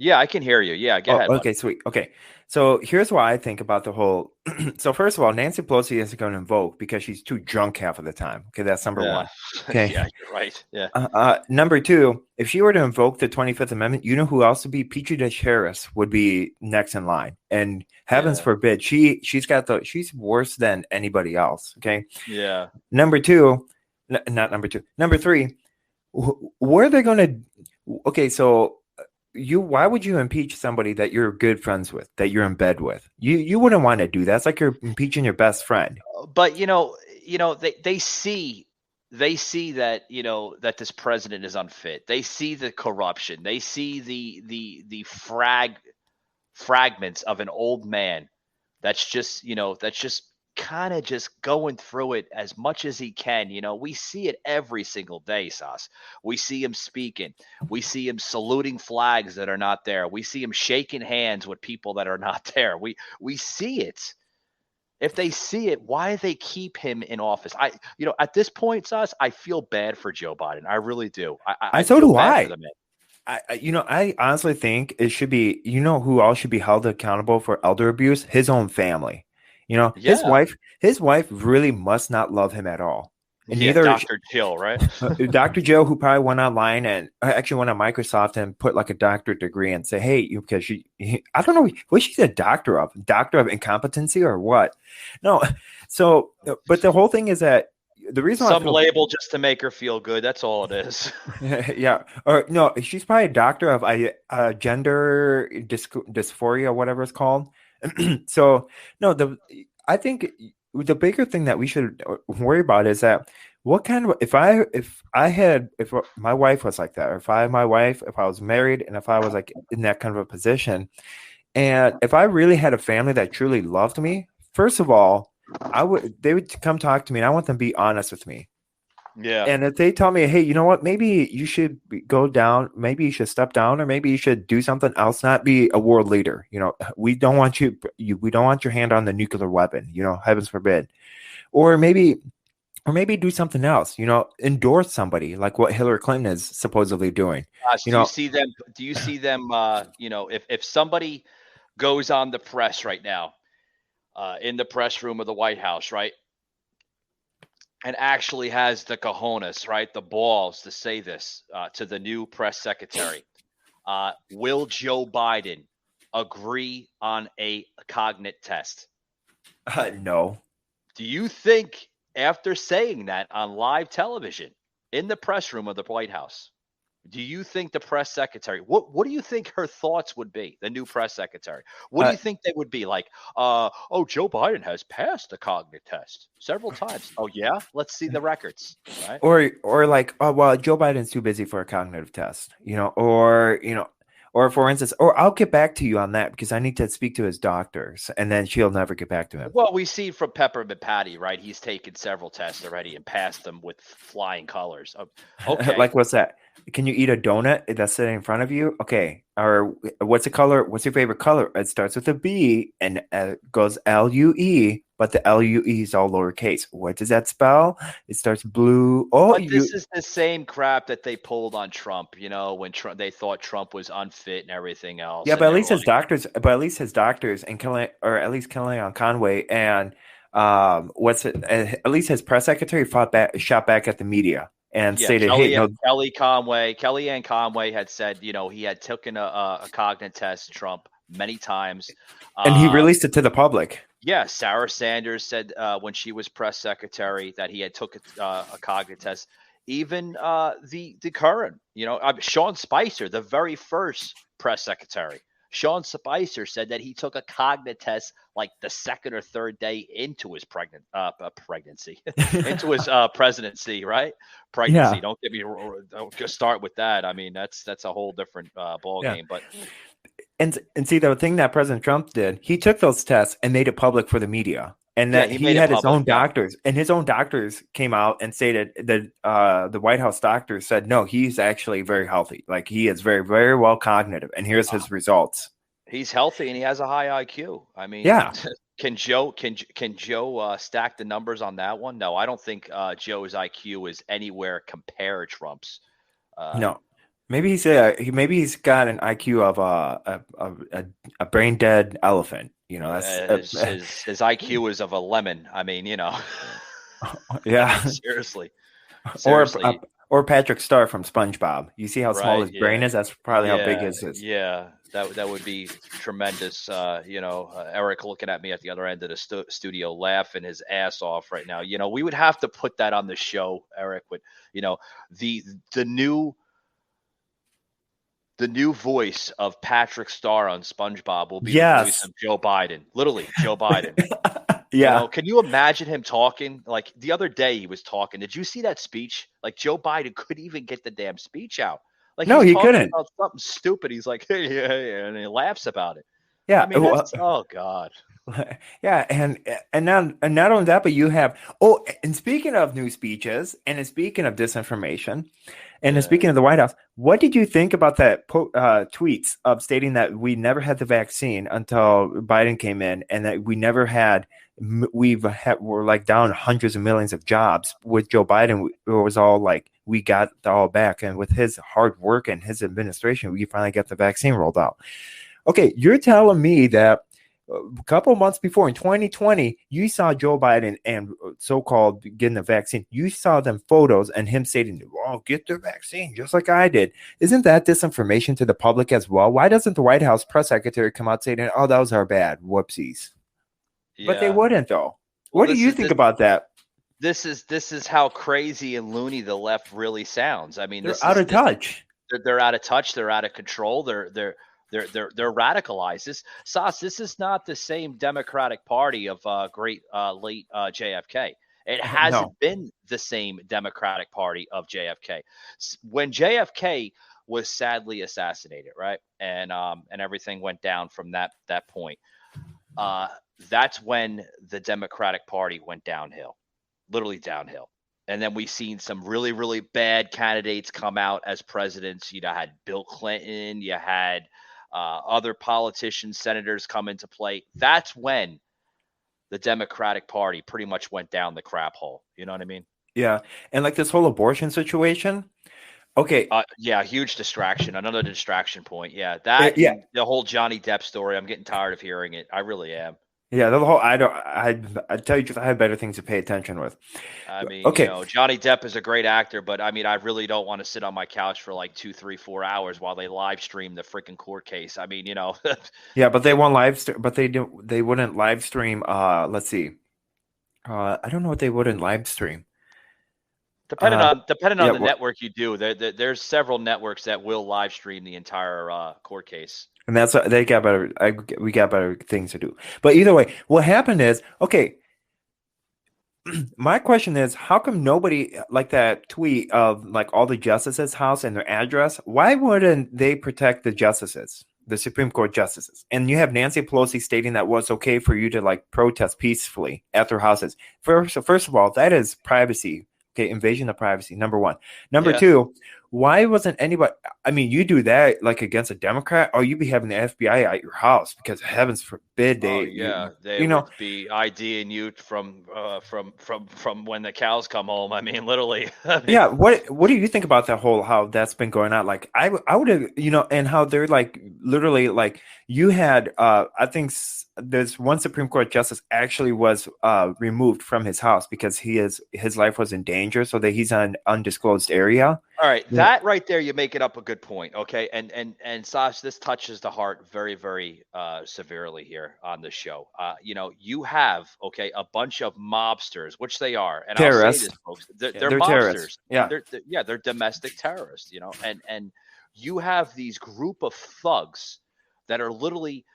Yeah, I can hear you. Yeah, go ahead. Okay, sweet. Okay, so here's what I think about the whole. So first of all, Nancy Pelosi isn't going to invoke because she's too drunk half of the time. Okay, that's number one. Okay, yeah, you're right. Yeah. Number two, if she were to invoke the 25th Amendment, you know who else would be? Petri Dish Harris would be next in line, and heavens forbid, she's worse than anybody else. Okay. Yeah. Number three, where are they going to? Okay, so. Why would you impeach somebody that you're good friends with, that you're in bed with? You wouldn't want to do that. It's like you're impeaching your best friend. But they see that that this president is unfit. They see the corruption. They see the fragments of an old man that's just kind of just going through it as much as he can. We see it every single day, Sos. We see him speaking. We see him saluting flags that are not there. We see him shaking hands with people that are not there. We see it. If they see it, why do they keep him in office? At this point, Sos, I feel bad for Joe Biden. I really do. So do I. I honestly think it should be, who all should be held accountable for elder abuse? His own family. His Yeah. wife really must not love him at all. And Yeah, neither Dr. Jill, right? Dr. Joe, who probably went online and actually went on Microsoft and put like a doctorate degree and say, hey, because I don't know what she's a doctor of incompetency or what? No. So, but the whole thing is that the reason Some label just to make her feel good. That's all it is. yeah, or no, she's probably a doctor of gender dysphoria, whatever it's called. So, no, I think the bigger thing that we should worry about is that what kind of if my wife was like that, or if I was married, and if I was like in that kind of a position, and if I really had a family that truly loved me, first of all, they would come talk to me, and I want them to be honest with me. Yeah. And if they tell me, hey, you know what, maybe you should go down, maybe you should step down, or maybe you should do something else, not be a world leader. We don't want we don't want your hand on the nuclear weapon, heavens forbid. Or maybe do something else, endorse somebody like what Hillary Clinton is supposedly doing. Do you see them? If somebody goes on the press right now, in the press room of the White House, right? And actually has the cojones, right? The balls to say this to the new press secretary. Will Joe Biden agree on a cognitive test? No. Do you think after saying that on live television in the press room of the White House, do you think the press secretary, what do you think her thoughts would be, the new press secretary? What do you think they would be like? Joe Biden has passed the cognitive test several times. Oh, yeah? Let's see the records. Right? Or like, oh, well, Joe Biden's too busy for a cognitive test, or for instance, or I'll get back to you on that because I need to speak to his doctors, and then she'll never get back to him. Well, we see from Peppermint Patty, right? He's taken several tests already and passed them with flying colors. Okay. Like, what's that? Can you eat a donut that's sitting in front of you? Okay. Or what's the color? What's your favorite color? It starts with a B and goes LUE, but the LUE is all lowercase. What does that spell? It starts blue. Oh, but this is the same crap that they pulled on Trump, when they thought Trump was unfit and everything else. Yeah, but at least his doctors, and Kellyanne Conway and at least his press secretary shot back at the media. And stated, Kellyanne Conway had said, he had taken a cognitive test, Trump, many times. And he released it to the public. Yeah, Sarah Sanders said when she was press secretary that he had took a cognitive test. Even the current, Sean Spicer, the very first press secretary, Sean Spicer said that he took a cognitive test like the second or third day into his pregnancy, into his presidency, right? Pregnancy. Yeah. Don't just start with that. I mean, that's a whole different ball game. But and see, the thing that President Trump did, he took those tests and made it public for the media. And that he had his own doctors, and his own doctors came out and stated that the White House doctors said, no, he's actually very healthy. Like, he is very, very well cognitive. And here's his results. He's healthy and he has a high IQ. I mean, yeah. Can Joe stack the numbers on that one? No, I don't think Joe's IQ is anywhere compared Trump's. No. Maybe he's got an IQ of a brain dead elephant. His IQ is of a lemon. I mean, yeah, seriously. Or Patrick Star from SpongeBob. You see how small his brain is? That's probably how big his is. Yeah, that would be tremendous. Eric looking at me at the other end of the studio, laughing his ass off right now. We would have to put that on the show, Eric. With the new voice of Patrick Star on SpongeBob will be the voice of Joe Biden. Literally, Joe Biden. Yeah. Can you imagine him talking? Like the other day he was talking. Did you see that speech? Like Joe Biden couldn't even get the damn speech out. Like no, he couldn't. About something stupid. He's like, hey, and he laughs about it. Yeah. I mean, oh God. Yeah, and not only that, but you have and speaking of new speeches, and speaking of disinformation, and speaking of the White House, what did you think about that tweets of stating that we never had the vaccine until Biden came in, and that we're like down hundreds of millions of jobs with Joe Biden? It was all like we got it all back. And with his hard work and his administration, we finally got the vaccine rolled out. Okay, you're telling me that a couple months before in 2020, you saw Joe Biden and so-called getting the vaccine. You saw them photos and him stating, "Oh, get the vaccine," just like I did. Isn't that disinformation to the public as well? Why doesn't the White House press secretary come out saying, "Oh, those are bad, whoopsies"? Yeah. But they wouldn't, though. Well, What do you think about that? This is how crazy and loony the left really sounds. I mean, They're out of touch. They're out of touch. They're out of control. They're radicalized. This is not the same Democratic Party of late JFK. It hasn't been the same Democratic Party of JFK. When JFK was sadly assassinated, right, and everything went down from that point. That's when the Democratic Party went downhill, literally downhill. And then we've seen some really, really bad candidates come out as presidents. You had Bill Clinton, you had other politicians, senators come into play. That's when the Democratic Party pretty much went down the crap hole. You know what I mean? Yeah. And like this whole abortion situation. Okay. Yeah, huge distraction. Another distraction point. Yeah. The whole Johnny Depp story. I'm getting tired of hearing it. I really am. Yeah, the whole I tell you, I have better things to pay attention with. I mean, Johnny Depp is a great actor, but I mean, I really don't want to sit on my couch for like 2, 3, 4 hours while they live stream the freaking court case. I mean, Yeah, but they won't live stream. But they wouldn't live stream. Let's see. I don't know what they wouldn't live stream. Depending on the network you do, there's several networks that will live stream the entire court case. And that's they got better. We got better things to do. But either way, what happened is, okay. My question is, how come nobody like that tweet of like all the justices' house and their address? Why wouldn't they protect the justices, the Supreme Court justices? And you have Nancy Pelosi stating that it's okay for you to like protest peacefully at their houses. First of all, that is privacy. Okay, invasion of privacy. Number one. Number two, why wasn't anybody? I mean, you do that like against a Democrat, or you'd be having the FBI at your house because heavens forbid they. They would be IDing you from when the cows come home. I mean, literally. Yeah. What do you think about that whole how that's been going on? Like, I would have, and how they're like literally like you had. I think there's one Supreme Court justice actually was removed from his house because his life was in danger, so that he's on an undisclosed area. All right, that right there, you're making up a good point. Okay, and Sos, this touches the heart very, very severely here on the show. You have a bunch of mobsters, which they are, and terrorists. I'll say this, folks, they're mobsters. Terrorists. Yeah, they're domestic terrorists. And you have these group of thugs that are literally,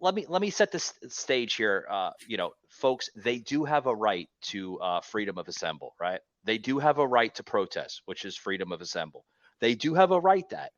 Let me set the stage here. Folks, they do have a right to freedom of assembly, right? They do have a right to protest, which is freedom of assembly. They do have a right that.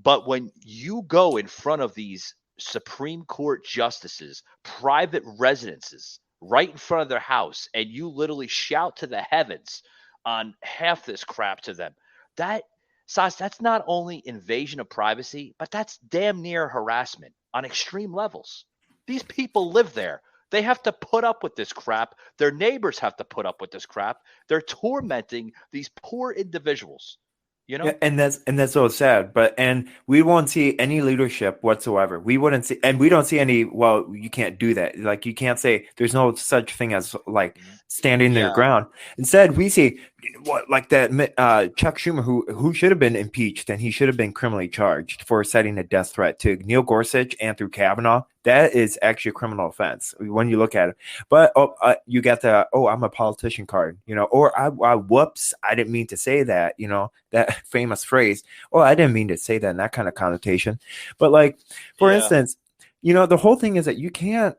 But when you go in front of these Supreme Court justices, private residences, right in front of their house, and you literally shout to the heavens on half this crap to them, that's not only invasion of privacy, but that's damn near harassment on extreme levels. These people live there. They have to put up with this crap. Their neighbors have to put up with this crap. They're tormenting these poor individuals. Yeah, and that's so sad. And we won't see any leadership whatsoever. We wouldn't see, and we don't see any. Well, you can't do that. Like you can't say there's no such thing as like standing their ground. Instead, we see like that Chuck Schumer, who should have been impeached and he should have been criminally charged for setting a death threat to Neil Gorsuch and through Kavanaugh. That is actually a criminal offense when you look at it. But you got the I'm a politician card, or I whoops, I didn't mean to say that, that famous phrase. Oh, I didn't mean to say that in that kind of connotation. But like, for instance, the whole thing is that you can't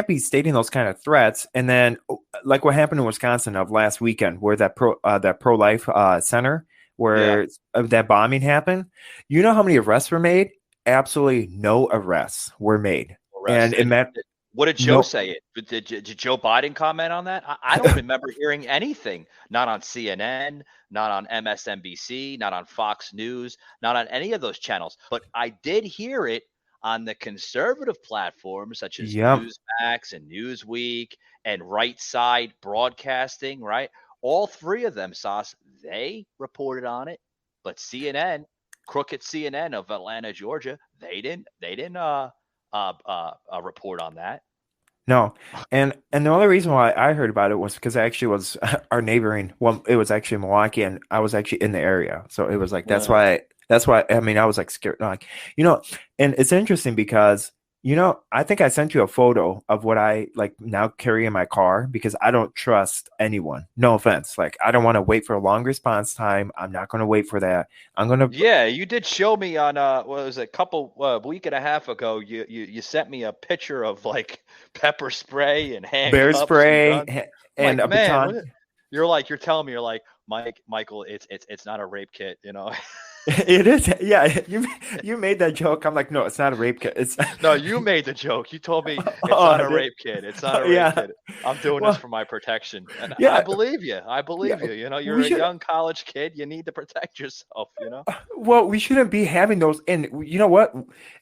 be stating those kind of threats. And then like what happened in Wisconsin of last weekend, where that pro-life center where that bombing happened, you know how many arrests were made? Absolutely no arrests were made. And it meant, what did Joe say? Did Joe Biden comment on that? I don't remember hearing anything. Not on CNN, not on MSNBC, not on Fox News, not on any of those channels. But I did hear it on the conservative platforms such as Newsmax and Newsweek and Right Side Broadcasting, right? all three of them, Sauce, they reported on it, but CNN, crooked CNN of Atlanta, Georgia, they didn't report on that. No, and the only reason why I heard about it was because I actually was our neighboring. Well, it was actually Milwaukee, and I was actually in the area, so it was like that's why. I mean, I was like scared, like and it's interesting because I think I sent you a photo of what I like now carry in my car because I don't trust anyone. No offense, like I don't want to wait for a long response time. I'm not going to wait for that. I'm gonna. Yeah, you did show me on what was it, a week and a half ago. You sent me a picture of like pepper spray and handcuffs, bear spray and like, a man, baton. you're telling me you're like Michael, it's not a rape kit, It is, yeah. You made that joke. I'm like, no, it's not a rape kit. It's No, you made the joke. You told me it's Oh, not I a did? rape kit. It's not a rape Yeah. kit. I'm doing Well, this for my protection, and yeah. I believe you. I believe Yeah, you. You're we a should. young college kid. You need to protect yourself. Well, we shouldn't be having those. And you know what?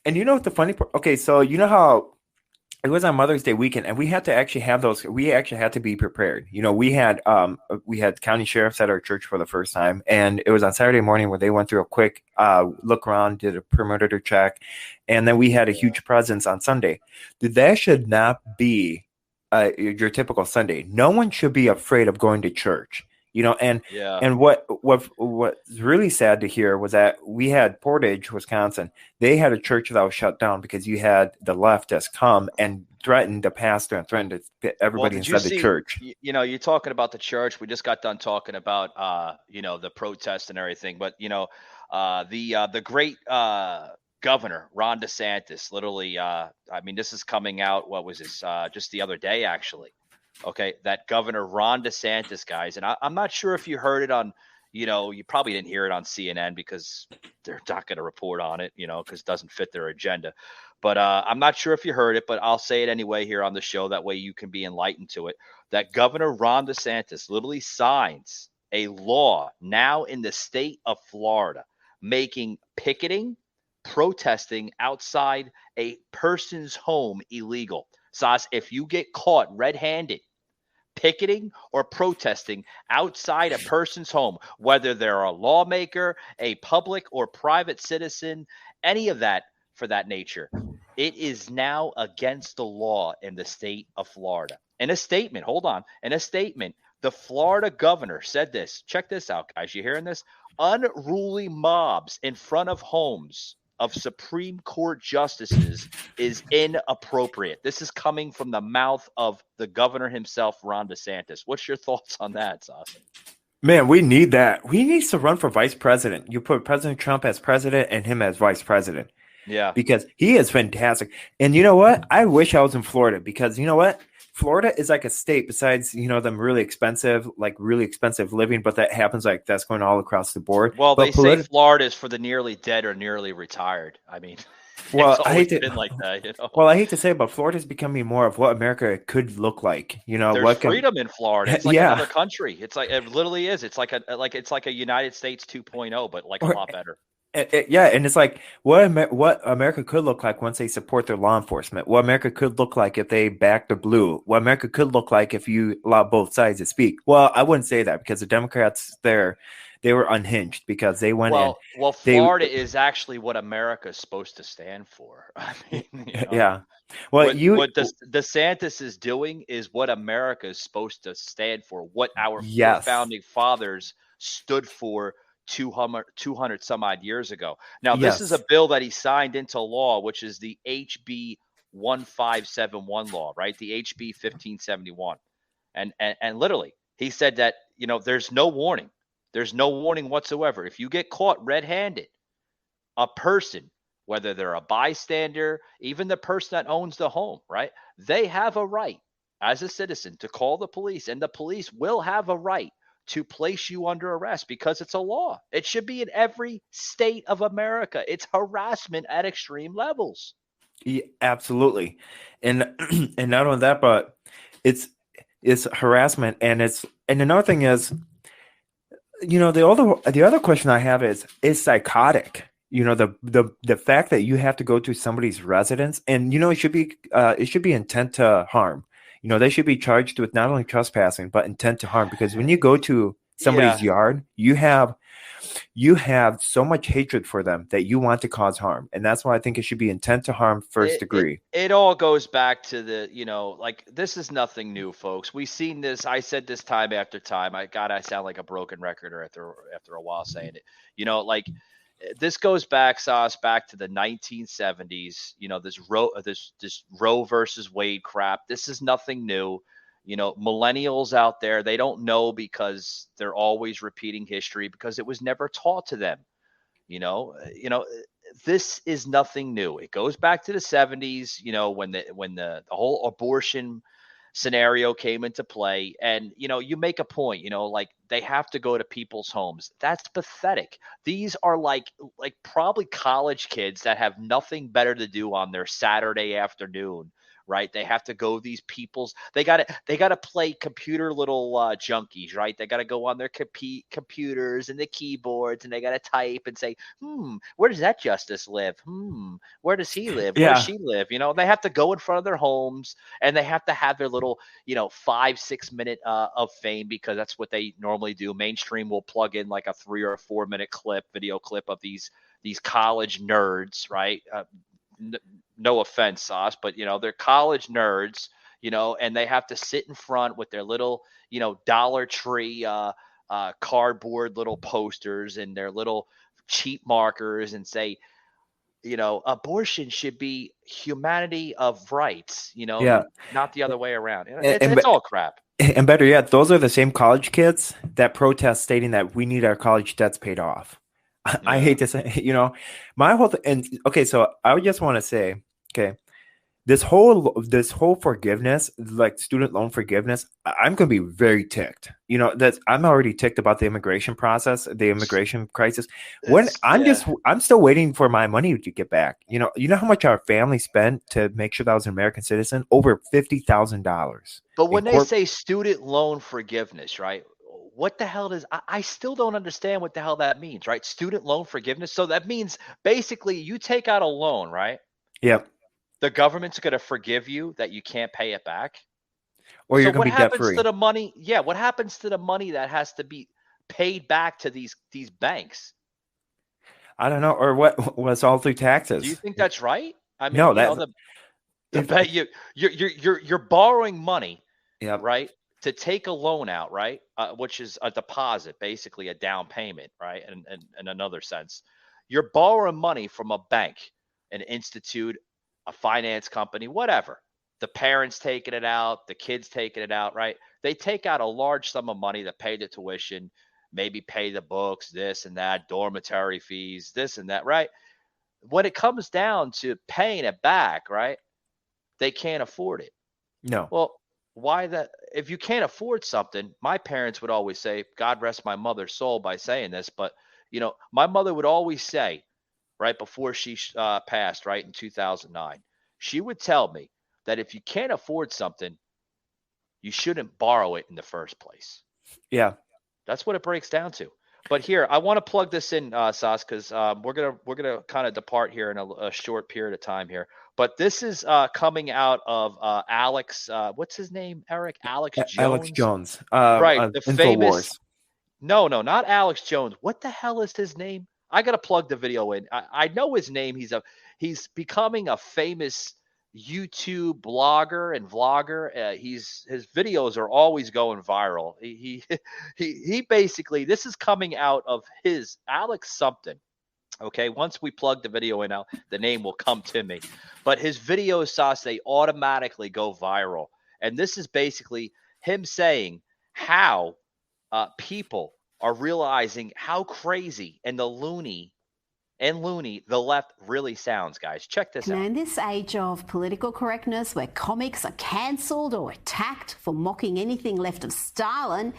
And you know what the funny part? Okay, so you know how it was on Mother's Day weekend, and we had to actually have those. We actually had to be prepared. We had county sheriffs at our church for the first time, and it was on Saturday morning where they went through a quick look around, did a perimeter check, and then we had a huge presence on Sunday. That should not be your typical Sunday. No one should be afraid of going to church. And Yeah. what's really sad to hear was that we had Portage, Wisconsin. They had a church that was shut down because you had the leftists come and threaten the pastor and threaten everybody Did you inside the see? church. You're talking about the church. We just got done talking about the protest and everything, but the great governor Ron DeSantis. Literally, I mean, this is coming out. What was this? Just the other day, actually. Okay, that Governor Ron DeSantis, guys, and I'm not sure if you heard it on, you probably didn't hear it on CNN because they're not going to report on it, because it doesn't fit their agenda. But I'm not sure if you heard it, but I'll say it anyway here on the show. That way you can be enlightened to it. That Governor Ron DeSantis literally signs a law now in the state of Florida, making picketing, protesting outside a person's home illegal. Sas, if you get caught red-handed picketing or protesting outside a person's home, whether they're a lawmaker, a public or private citizen, any of that for that nature, it is now against the law in the state of Florida. In a statement, the Florida governor said this. Check this out, guys. You hearing this? Unruly mobs in front of homes of Supreme Court justices is inappropriate. This is coming from the mouth of the governor himself, Ron DeSantis. What's your thoughts on that, Sasha? Man, we need that. We need to run for vice president. You put President Trump as president and him as vice president. Yeah. Because he is fantastic. And you know what? I wish I was in Florida because you know what? Florida is like a state besides, them really expensive living, but that happens like that's going all across the board. Well, but they say Florida is for the nearly dead or nearly retired. I mean, well, it's always been like that, Well, I hate to say it, but Florida is becoming more of what America could look like. There's freedom in Florida. It's like yeah. another country. It's like it literally is. It's like a United States 2.0, but like a lot better. Yeah, and it's like what America could look like once they support their law enforcement. What America could look like if they back the blue. What America could look like if you allow both sides to speak. Well, I wouldn't say that because the Democrats there, they were unhinged because they went in. Well, Florida is actually what America is supposed to stand for. I mean, yeah. Well, what DeSantis is doing is what America is supposed to stand for. What our founding fathers stood for 200 some odd years ago. Now, this is a bill that he signed into law, which is the HB 1571 law, right? The HB 1571. And literally, he said that, there's no warning. There's no warning whatsoever. If you get caught red-handed, a person, whether they're a bystander, even the person that owns the home, right? They have a right as a citizen to call the police, and the police will have a right to place you under arrest because it's a law. It should be in every state of America. It's harassment at extreme levels. Yeah, absolutely. And not only that, but it's harassment. And another thing is, the other question I have is psychotic. The fact that you have to go to somebody's residence and, it should be intent to harm. they should be charged with not only trespassing but intent to harm, because when you go to somebody's yard, you have so much hatred for them that you want to cause harm. And that's why I think it should be intent to harm first degree. It all goes back to the, like, this is nothing new, folks. We've seen this. I said this time after time. I sound like a broken record or after a while saying it. Like, this goes back, Sos, back to the 1970s. This Roe versus Wade crap. This is nothing new. Millennials out there, they don't know because they're always repeating history because it was never taught to them. This is nothing new. It goes back to the 70s, when the whole abortion scenario came into play. And, you make a point, like, they have to go to people's homes. That's pathetic. These are like probably college kids that have nothing better to do on their Saturday afternoon. Right, they have to go these people's. They got to play computer little junkies. Right, they got to go on their computers and the keyboards, and they got to type and say, where does that justice live? Where does he live? Where does she live? They have to go in front of their homes, and they have to have their little 5-6 minute of fame, because that's what they normally do. Mainstream will plug in like a 3 or 4 minute video clip of these college nerds, right? No offense, Sos, but they're college nerds, and they have to sit in front with their little, Dollar Tree cardboard little posters and their little cheap markers and say, abortion should be humanity of rights, not the other way around. It's all crap. And better yet, those are the same college kids that protest stating that we need our college debts paid off. I hate to say, my whole and okay, so I just want to say, okay, this whole forgiveness, like student loan forgiveness, I'm going to be very ticked. I'm already ticked about the immigration process, the immigration crisis. I'm still waiting for my money to get back. You know how much our family spent to make sure that I was an American citizen? Over $50,000. But when they say student loan forgiveness, right? What the hell does I still don't understand what the hell that means, right? Student loan forgiveness. So that means basically you take out a loan, right? Yep. The government's going to forgive you that you can't pay it back. Or you're going to be debt free. What happens to the money? Yeah. What happens to the money that has to be paid back to these banks? I don't know. Or what was all through taxes? Do you think that's right? I mean, no, you're borrowing money, yep. Right? To take a loan out, right, which is a deposit, basically a down payment, right, and in another sense, you're borrowing money from a bank, an institute, a finance company, whatever. The parents taking it out, the kids taking it out, right? They take out a large sum of money to pay the tuition, maybe pay the books, this and that, dormitory fees, this and that, right? When it comes down to paying it back, right, they can't afford it. No. Well, why that? If you can't afford something, my parents would always say, God rest my mother's soul by saying this, but my mother would always say, right before she passed, right in 2009, she would tell me that if you can't afford something, you shouldn't borrow it in the first place. Yeah, that's what it breaks down to. But here, I want to plug this in, Sos, because we're gonna kind of depart here in a short period of time here. But this is coming out of Alex. What's his name? Alex Jones. Alex Jones. Right, the famous. Infowars. No, not Alex Jones. What the hell is his name? I gotta plug the video in. I know his name. He's becoming a famous YouTube blogger and vlogger. His videos are always going viral. He basically, this is coming out of his Alex something. Okay, once we plug the video in, now the name will come to me. But his videos, Sos, they automatically go viral. And this is basically him saying how people are realizing how crazy and loony the left really sounds, guys. Check this out. Now, in this age of political correctness, where comics are cancelled or attacked for mocking anything left of Stalin,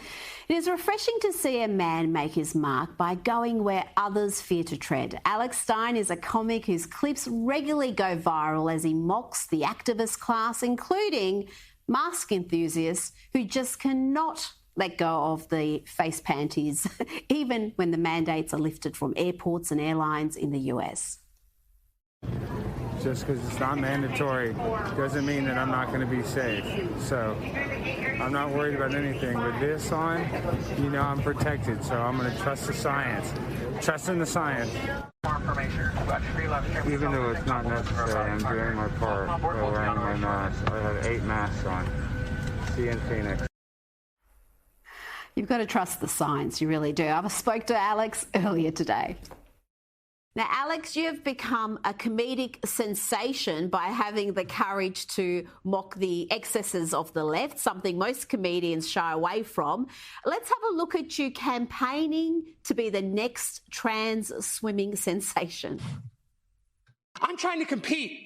it is refreshing to see a man make his mark by going where others fear to tread. Alex Stein is a comic whose clips regularly go viral as he mocks the activist class, including mask enthusiasts who just cannot let go of the face panties, even when the mandates are lifted from airports and airlines in the US. just because it's not mandatory doesn't mean that I'm not going to be safe. So I'm not worried about anything. With this on, I'm protected. So I'm going to trust the science. Trust in the science. Even though it's not necessary, I'm doing my part by wearing my mask. I have 8 masks on. See you in Phoenix. You've got to trust the science, you really do. I spoke to Alex earlier today. Now, Alex, you've become a comedic sensation by having the courage to mock the excesses of the left, something most comedians shy away from. Let's have a look at you campaigning to be the next trans swimming sensation. I'm trying to compete.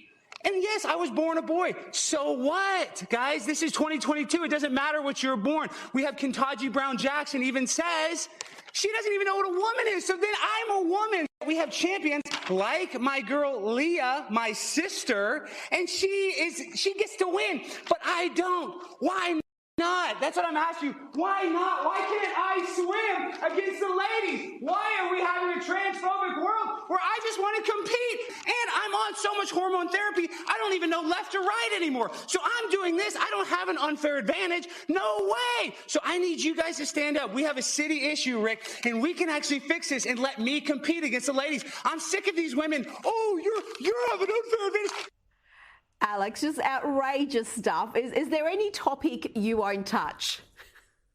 And yes, I was born a boy. So what, guys? This is 2022. It doesn't matter what you're born. We have Ketanji Brown Jackson even says she doesn't even know what a woman is. So then I'm a woman. We have champions like my girl Leah, my sister, and she gets to win, but I don't. Why not? That's what I'm asking you. Why not? Why can't I swim against the ladies? Why are we having a transphobic world where I just want to compete? And I'm on so much hormone therapy, I don't even know left or right anymore. So I'm doing this. I don't have an unfair advantage. No way. So I need you guys to stand up. We have a city issue, Rick, and we can actually fix this and let me compete against the ladies. I'm sick of these women. Oh, you're having an unfair advantage. Alex, just outrageous stuff. Is there any topic you won't touch?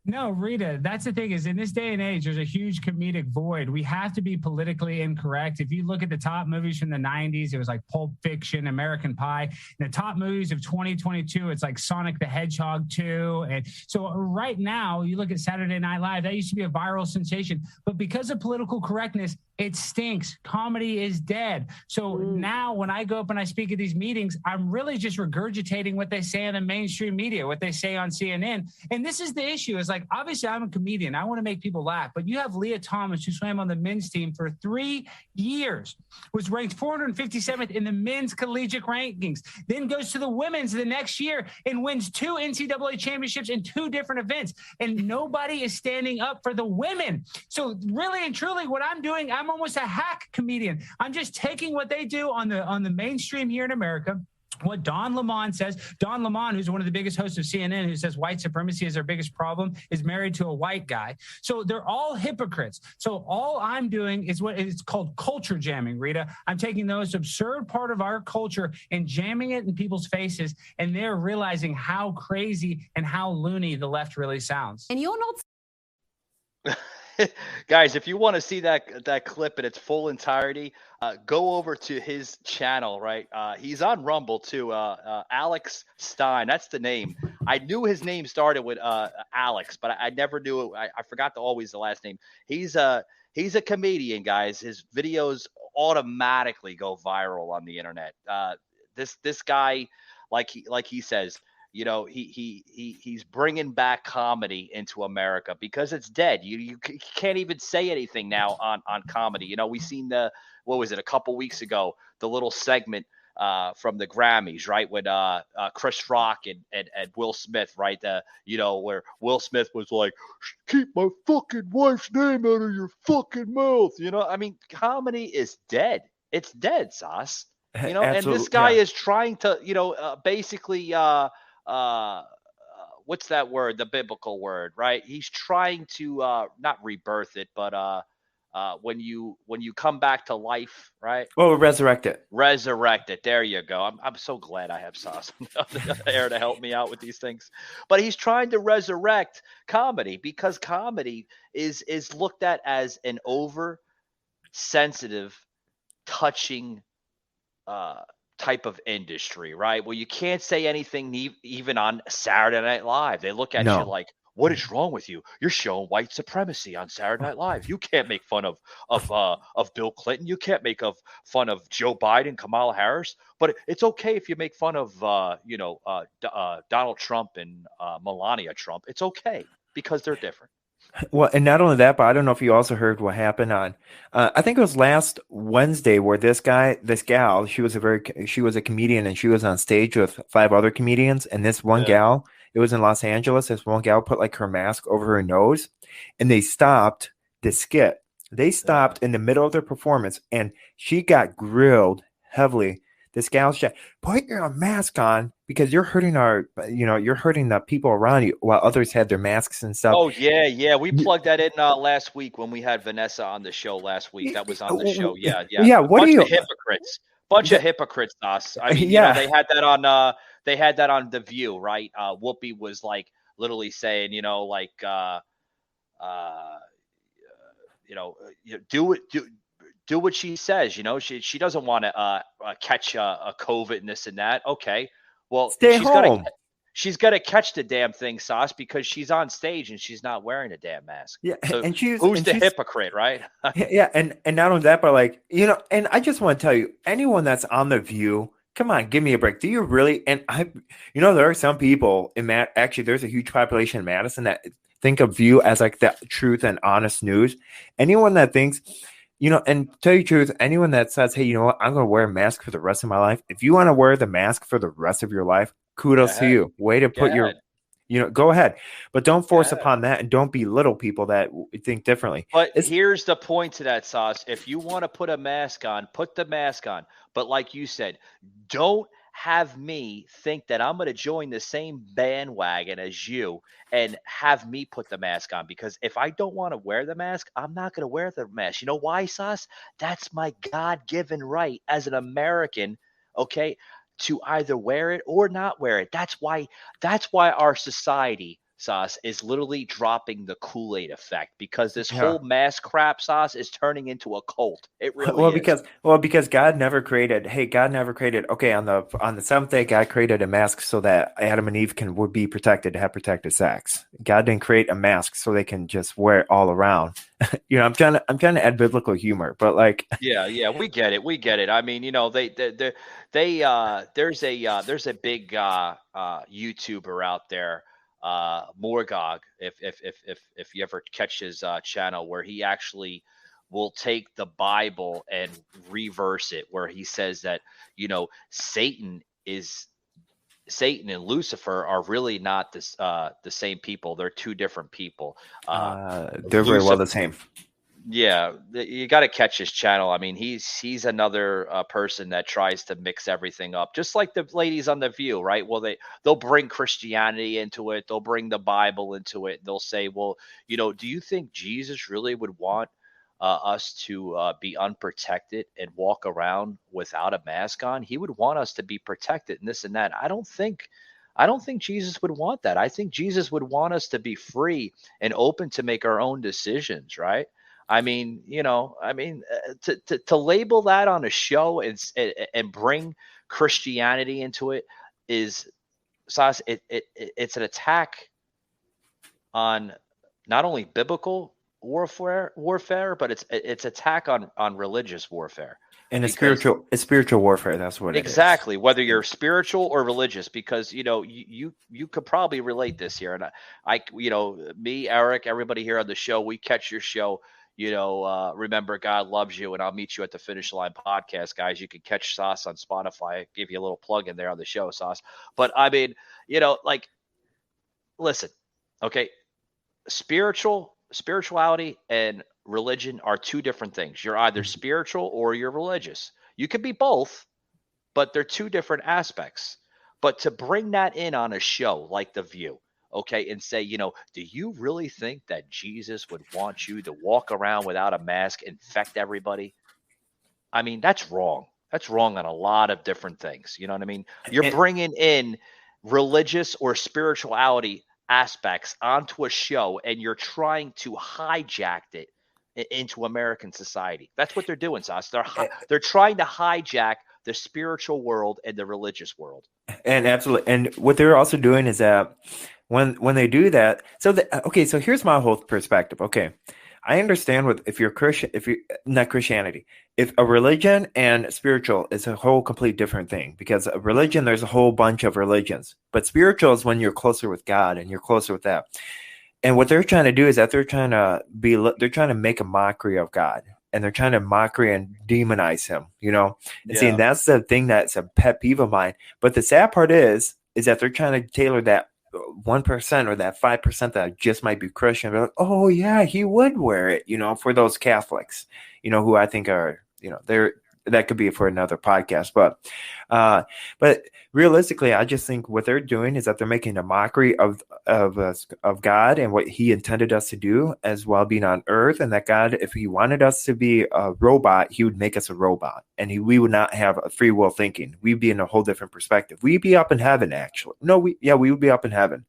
No, Rita, that's the thing is in this day and age, there's a huge comedic void. We have to be politically incorrect. If you look at the top movies from the 90s, it was like Pulp Fiction, American Pie. And the top movies of 2022, it's like Sonic the Hedgehog 2. And so right now, you look at Saturday Night Live, that used to be a viral sensation. But because of political correctness, it stinks. Comedy is dead. So now when I go up and I speak at these meetings, I'm really just regurgitating what they say in the mainstream media, what they say on CNN. And this is the issue is like, obviously I'm a comedian. I want to make people laugh, but you have Leah Thomas who swam on the men's team for 3 years, was ranked 457th in the men's collegiate rankings, then goes to the women's the next year and wins 2 NCAA championships in 2 different events. And nobody is standing up for the women. So really and truly what I'm doing, I'm almost a hack comedian. I'm just taking what they do on the mainstream here in America, what Don Lemon says. Don Lemon, who's one of the biggest hosts of CNN, who says white supremacy is their biggest problem, is married to a white guy. So they're all hypocrites. So all I'm doing is what it's called culture jamming, Rita. I'm taking those absurd part of our culture and jamming it in people's faces, and they're realizing how crazy and how loony the left really sounds. And you're not... Guys, if you want to see that clip in its full entirety, go over to his channel, right? He's on Rumble too. Alex Stein, that's the name. I knew his name started with Alex, but I never knew it. I forgot always the last name. He's a comedian, guys. His videos automatically go viral on the internet. This guy, like he says, you know, he's bringing back comedy into America because it's dead. You can't even say anything now on comedy. You know, we seen what was it, a couple weeks ago, the little segment from the Grammys, right? When Chris Rock and Will Smith, right? Where Will Smith was like, keep my fucking wife's name out of your fucking mouth. You know, I mean, comedy is dead. It's dead, Sos. You know, and this guy is trying to, basically, what's that word? The biblical word, right? He's trying to not rebirth it, but when you come back to life, right? Well, resurrect it. Resurrect it. There you go. I'm so glad I have Sos there to help me out with these things. But he's trying to resurrect comedy because comedy is looked at as an oversensitive, touching type of industry, right? Well, you can't say anything even on Saturday Night Live. They look at you like, what is wrong with you? You're showing white supremacy on Saturday Night Live. You can't make fun of Bill Clinton. You can't make fun of Joe Biden, Kamala Harris. But it's okay if you make fun of Donald Trump and Melania Trump. It's okay because they're different. Well, and not only that, but I don't know if you also heard what happened on, I think it was last Wednesday where this gal, she was a comedian and she was on stage with 5 other comedians. And this one gal, it was in Los Angeles. This one gal put like her mask over her nose and they stopped the skit. They stopped in the middle of their performance and she got grilled heavily. this gal's chat. Put your mask on because you're hurting you're hurting the people around you while others had their masks and stuff. Oh yeah. We plugged that in last week when we had Vanessa on the show last week. That was on the show. Yeah. Yeah. What Bunch are you? of hypocrites. Bunch of hypocrites, Sos. I mean, Yeah. they had that on. They had that on The View, right? Whoopi was like literally saying, do what she says. She doesn't want to catch a COVID and this and that. Okay, well, Stay home. She's got to catch the damn thing, Sos, because she's on stage and she's not wearing a damn mask. Yeah, so and who's the she's hypocrite, right? Yeah, and not only that, but like, and I just want to tell you, anyone that's on The View, come on, give me a break. Do you really? And there are some people in actually, there's a huge population in Madison that think of View as like the truth and honest news. Anyone that thinks, and tell you the truth, anyone that says, hey, you know what, I'm going to wear a mask for the rest of my life. If you want to wear the mask for the rest of your life, kudos to you. Way to put your, go ahead, but don't force upon that, and don't belittle people that think differently. But here's the point to that, Sos. If you want to put a mask on, put the mask on. But like you said, don't have me think that I'm going to join the same bandwagon as you and have me put the mask on, because if I don't want to wear the mask, I'm not going to wear the mask. You know why, Sos? That's my God-given right as an American, okay, to either wear it or not wear it. That's why our society, Sos, is literally dropping the Kool-Aid effect, because this whole mask crap, Sos, is turning into a cult. It really is. Because God never created. Okay, on the seventh day, God created a mask so that Adam and Eve would be protected, to have protected sex. God didn't create a mask so they can just wear it all around. I'm trying to add biblical humor, but like, yeah, we get it. I mean, there's a big YouTuber out there, Morgog, if you ever catch his channel, where he actually will take the Bible and reverse it, where he says that Satan and Lucifer are really not the same people. They're two different people. They're very well the same. Yeah, you got to catch his channel. I mean, he's another person that tries to mix everything up, just like the ladies on The View, right? Well, they'll bring Christianity into it, they'll bring the Bible into it, and they'll say, well, do you think Jesus really would want us to be unprotected and walk around without a mask on? He would want us to be protected and this and that. I don't think Jesus would want that. I think Jesus would want us to be free and open to make our own decisions, right? I mean, to label that on a show and bring Christianity into it is, Sos, it's an attack on not only biblical warfare, but it's attack on religious warfare. And it's spiritual warfare. That's what it is. Exactly. Whether you're spiritual or religious, because you could probably relate this here, and I me, Eric, everybody here on the show, we catch your show. Remember, God loves you, and I'll meet you at the Finish Line podcast, guys. You can catch Sos on Spotify. Give you a little plug in there on the show, Sos. But I mean, listen, okay, spirituality and religion are two different things. You're either spiritual or you're religious. You could be both, but they're two different aspects. But to bring that in on a show like The View, okay, and say, do you really think that Jesus would want you to walk around without a mask, infect everybody? I mean, that's wrong. That's wrong on a lot of different things. You know what I mean? You're bringing in religious or spirituality aspects onto a show, and you're trying to hijack it into American society. That's what they're doing, Sos. They're trying to hijack the spiritual world and the religious world. And absolutely. And what they're also doing is that when they do that, so here's my whole perspective. Okay, I understand if you're Christian, if you're not Christianity, if a religion and spiritual is a whole complete different thing, because a religion, there's a whole bunch of religions, but spiritual is when you're closer with God and you're closer with that. And what they're trying to do is that they're trying to make a mockery of God, and they're trying to mockery and demonize him, and see, that's the thing that's a pet peeve of mine. But the sad part is that they're trying to tailor that 1% or that 5% that just might be Christian. They're like, oh yeah, he would wear it, for those Catholics, who I think are, that could be for another podcast. But realistically, I just think what they're doing is that they're making a mockery of us, of God and what He intended us to do as well being on Earth, and that God, if He wanted us to be a robot, He would make us a robot, and we would not have a free will thinking. We'd be in a whole different perspective. We'd be up in heaven, actually. No, we would be up in heaven.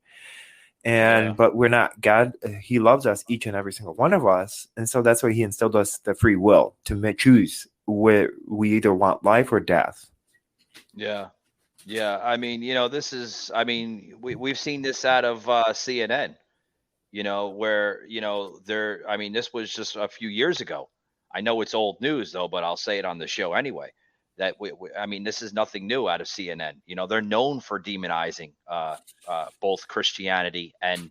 But we're not. God, He loves us, each and every single one of us, and so that's why He instilled us the free will to choose where we either want life or death. Yeah. I mean, this is. I mean, we've seen this out of CNN. Where they're. I mean, this was just a few years ago. I know it's old news though, but I'll say it on the show anyway. That I mean, this is nothing new out of CNN. They're known for demonizing both Christianity and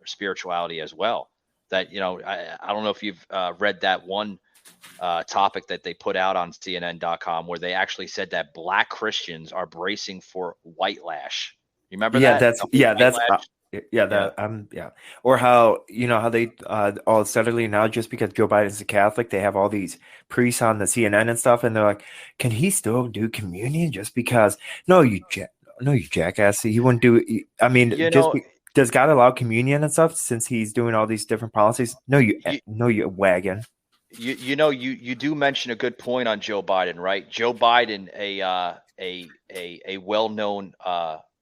spirituality as well. That I don't know if you've read that one topic that they put out on CNN.com where they actually said that Black Christians are bracing for white lash. You remember that? Or how how they all suddenly now, just because Joe Biden's a Catholic, they have all these priests on the CNN and stuff, and they're like, can he still do communion just because? No, you jackass, he wouldn't do it. I mean, does God allow communion and stuff since He's doing all these different policies? No, you wagon. You do mention a good point on Joe Biden, right? Joe Biden, a well-known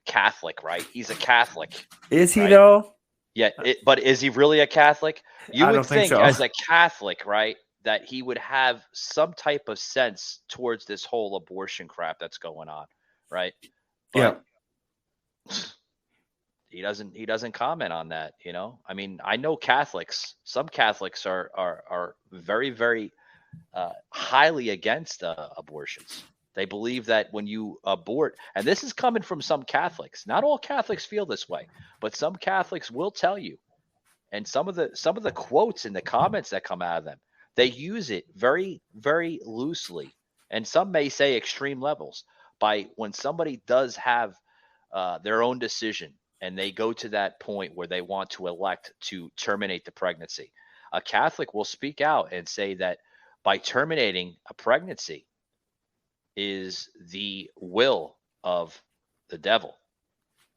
Catholic, right? He's a Catholic. Is he though? Yeah, but is he really a Catholic? You would think so. As a Catholic, right, that he would have some type of sense towards this whole abortion crap that's going on, right? But he doesn't comment on that, I mean, I know Catholics. Some Catholics are very, very highly against abortions. They believe that when you abort, and this is coming from some Catholics, not all Catholics feel this way, but some Catholics will tell you, and some of the quotes in the comments that come out of them, they use it very, very loosely, and some may say extreme levels, by when somebody does have their own decision and they go to that point where they want to elect to terminate the pregnancy. A Catholic will speak out and say that by terminating a pregnancy is the will of the devil,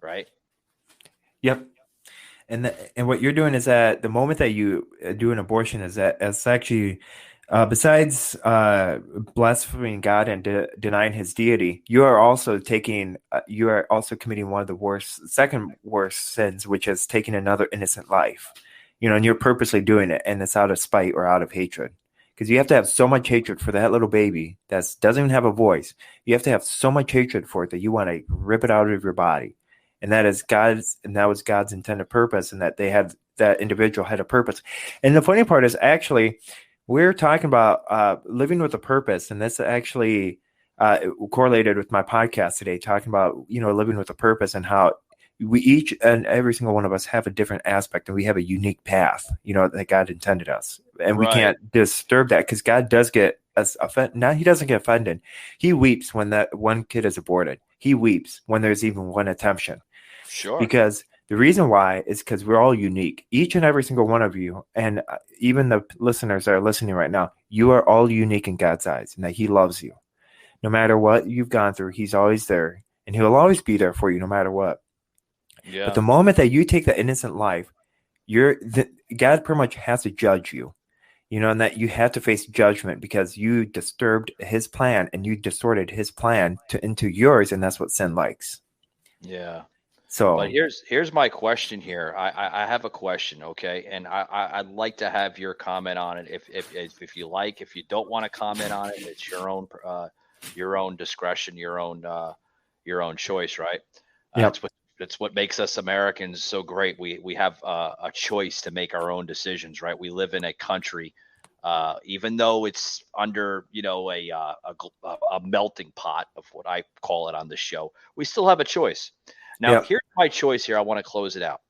right? Yep. And what you're doing is that the moment that you do an abortion is that it's actually, besides blaspheming God and denying His deity, you are also committing one of the second worst sins, which is taking another innocent life. And you're purposely doing it, and it's out of spite or out of hatred. Because you have to have so much hatred for that little baby that doesn't even have a voice. You have to have so much hatred for it that you want to rip it out of your body. And that was God's intended purpose, and that that individual had a purpose. And the funny part is, actually, we're talking about living with a purpose, and that's actually correlated with my podcast today, talking about living with a purpose and how we each and every single one of us have a different aspect, and we have a unique path, that God intended us. And we can't disturb that, because God does get us offended. Now, He doesn't get offended. He weeps when that one kid is aborted. He weeps when there's even one attemption. Sure. Because the reason why is because we're all unique. Each and every single one of you, and even the listeners that are listening right now, you are all unique in God's eyes, and that He loves you. No matter what you've gone through, He's always there, and He'll always be there for you no matter what. Yeah. But the moment that you take the innocent life, God pretty much has to judge you, and that you have to face judgment because you disturbed His plan and you distorted His plan into yours, and that's what sin likes. Yeah. So, but here's my question here. I have a question, okay, and I'd like to have your comment on it if you like. If you don't want to comment on it, it's your own discretion, your own choice, right? That's what makes us Americans so great. We have a choice to make our own decisions, right? We live in a country, even though it's under a melting pot of what I call it on the show, we still have a choice. Now, here's my choice here. I want to close it out.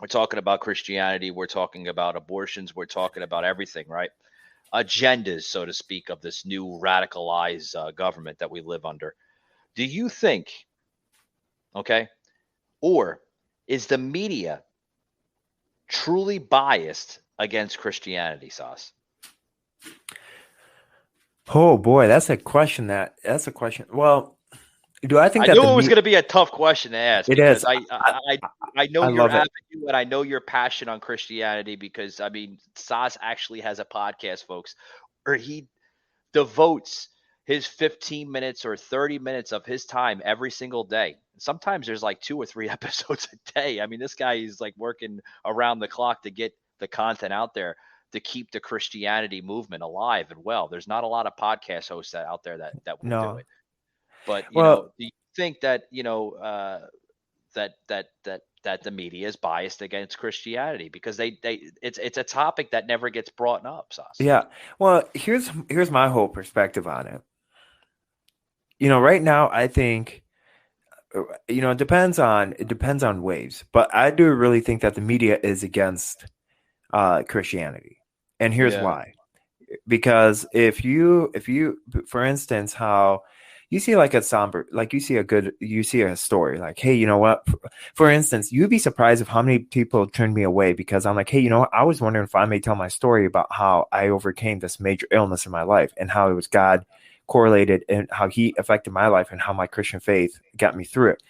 We're talking about Christianity. We're talking about abortions. We're talking about everything, right? Agendas, so to speak, of this new radicalized government that we live under. Do you think, okay, or is the media truly biased against Christianity, Sos? Oh boy, that's a question. That's a question. Well, do I think I that knew it was going to be a tough question to ask it because is. I know I your love it. avenue and I know your passion on Christianity because I mean Sos actually has a podcast, folks, where he devotes his 15 minutes or 30 minutes of his time every single day. Sometimes there's like 2 or 3 episodes a day. I mean, this guy is like working around the clock to get the content out there to keep the Christianity movement alive and well. There's not a lot of podcast hosts out there that will do No. it. But Well, do you think that that the media is biased against Christianity because it's a topic that never gets brought up, Sas? yeah. Well, here's my whole perspective on it. Right now I think it depends on waves, but I do really think that the media is against Christianity. And here's Yeah. why. Because if you for instance, how you see like a somber, like you see a story like, hey, you know what, for instance, you'd be surprised of how many people turned me away because I'm like, hey, you know what, I was wondering if I may tell my story about how I overcame this major illness in my life and how it was God correlated and how he affected my life and how my Christian faith got me through it.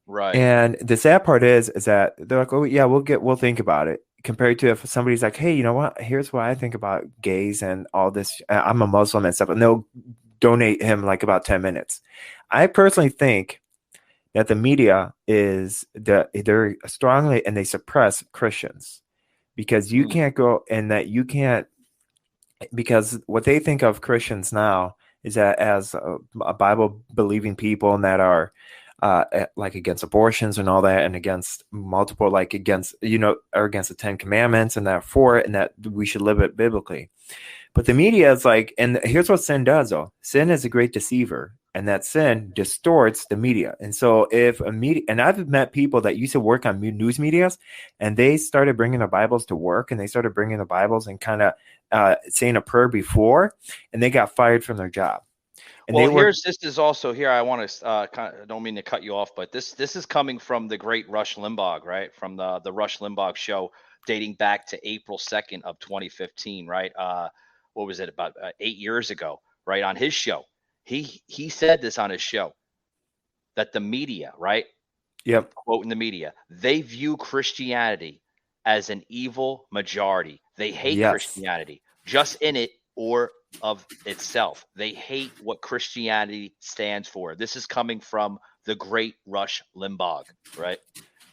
Right. And the sad part is that they're like, oh yeah, we'll think about it. Compared to if somebody's like, hey, you know what? Here's what I think about gays and all this. I'm a Muslim and stuff, and they'll donate him like about 10 minutes. I personally think that the media they're strongly and they suppress Christians because you can't go and that you can't because what they think of Christians now is that as a Bible believing people and that are like against abortions and all that and against multiple like against or against the 10 commandments and that for it and that we should live it biblically. But the media is like, and here's what sin does though. Sin is a great deceiver and that sin distorts the media. And so if a media, and I've met people that used to work on news medias and they started bringing the Bibles to work and they started bringing the Bibles and kind of saying a prayer before and they got fired from their job. And well, this is also here. I want to don't mean to cut you off, but this is coming from the great Rush Limbaugh, right? From the Rush Limbaugh show, dating back to April 2nd of 2015, right? What was it, about 8 years ago, right? On his show, he said this on his show that the media, right? Yep. Quote in the media, they view Christianity as an evil majority. They hate Christianity, just in it or of itself. They hate what Christianity stands for. This is coming from the great Rush Limbaugh, right?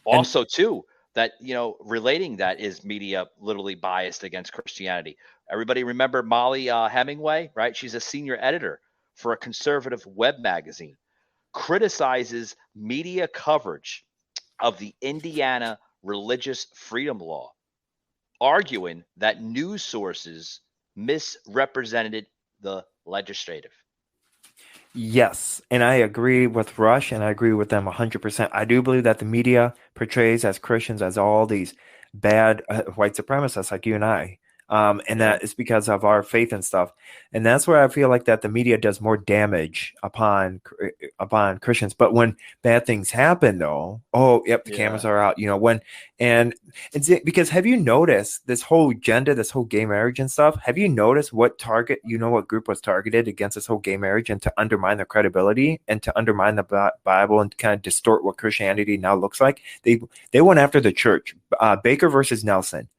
Also, too, that, relating that is media literally biased against Christianity. Everybody remember Molly Hemingway, right? She's a senior editor for a conservative web magazine, criticizes media coverage of the Indiana religious freedom law, arguing that news sources misrepresented the legislative. Yes, and I agree with Rush, and I agree with them 100%. I do believe that the media portrays as Christians as all these bad white supremacists like you and I, and that is because of our faith and stuff. And that's where I feel like that the media does more damage upon Christians. But when bad things happen, though, the cameras are out. Because have you noticed this whole agenda, this whole gay marriage and stuff? Have you noticed what group was targeted against this whole gay marriage and to undermine their credibility and to undermine the Bible and kind of distort what Christianity now looks like? They went after the church. Baker versus Nelson.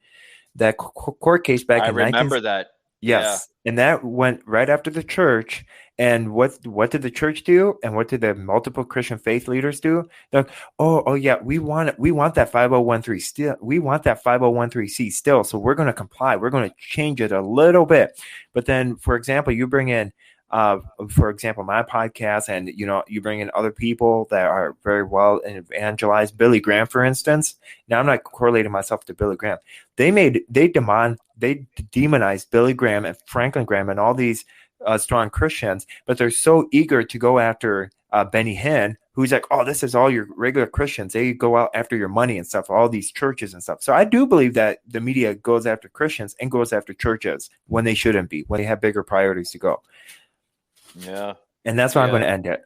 That court case back in 19... I remember that. Yes. Yeah. And that went right after the church. And what did the church do? And what did the multiple Christian faith leaders do? They're like, we want that 5013 still. We want that 5013C still. So we're going to comply. We're going to change it a little bit. But then, for example, you bring in for example, my podcast, and you bring in other people that are very well evangelized. Billy Graham, for instance. Now, I'm not correlating myself to Billy Graham. They demonized Billy Graham and Franklin Graham and all these strong Christians, but they're so eager to go after Benny Hinn, who's like, oh, this is all your regular Christians. They go out after your money and stuff, all these churches and stuff. So I do believe that the media goes after Christians and goes after churches when they shouldn't be, when they have bigger priorities to go. Yeah. And that's why I'm going to end it.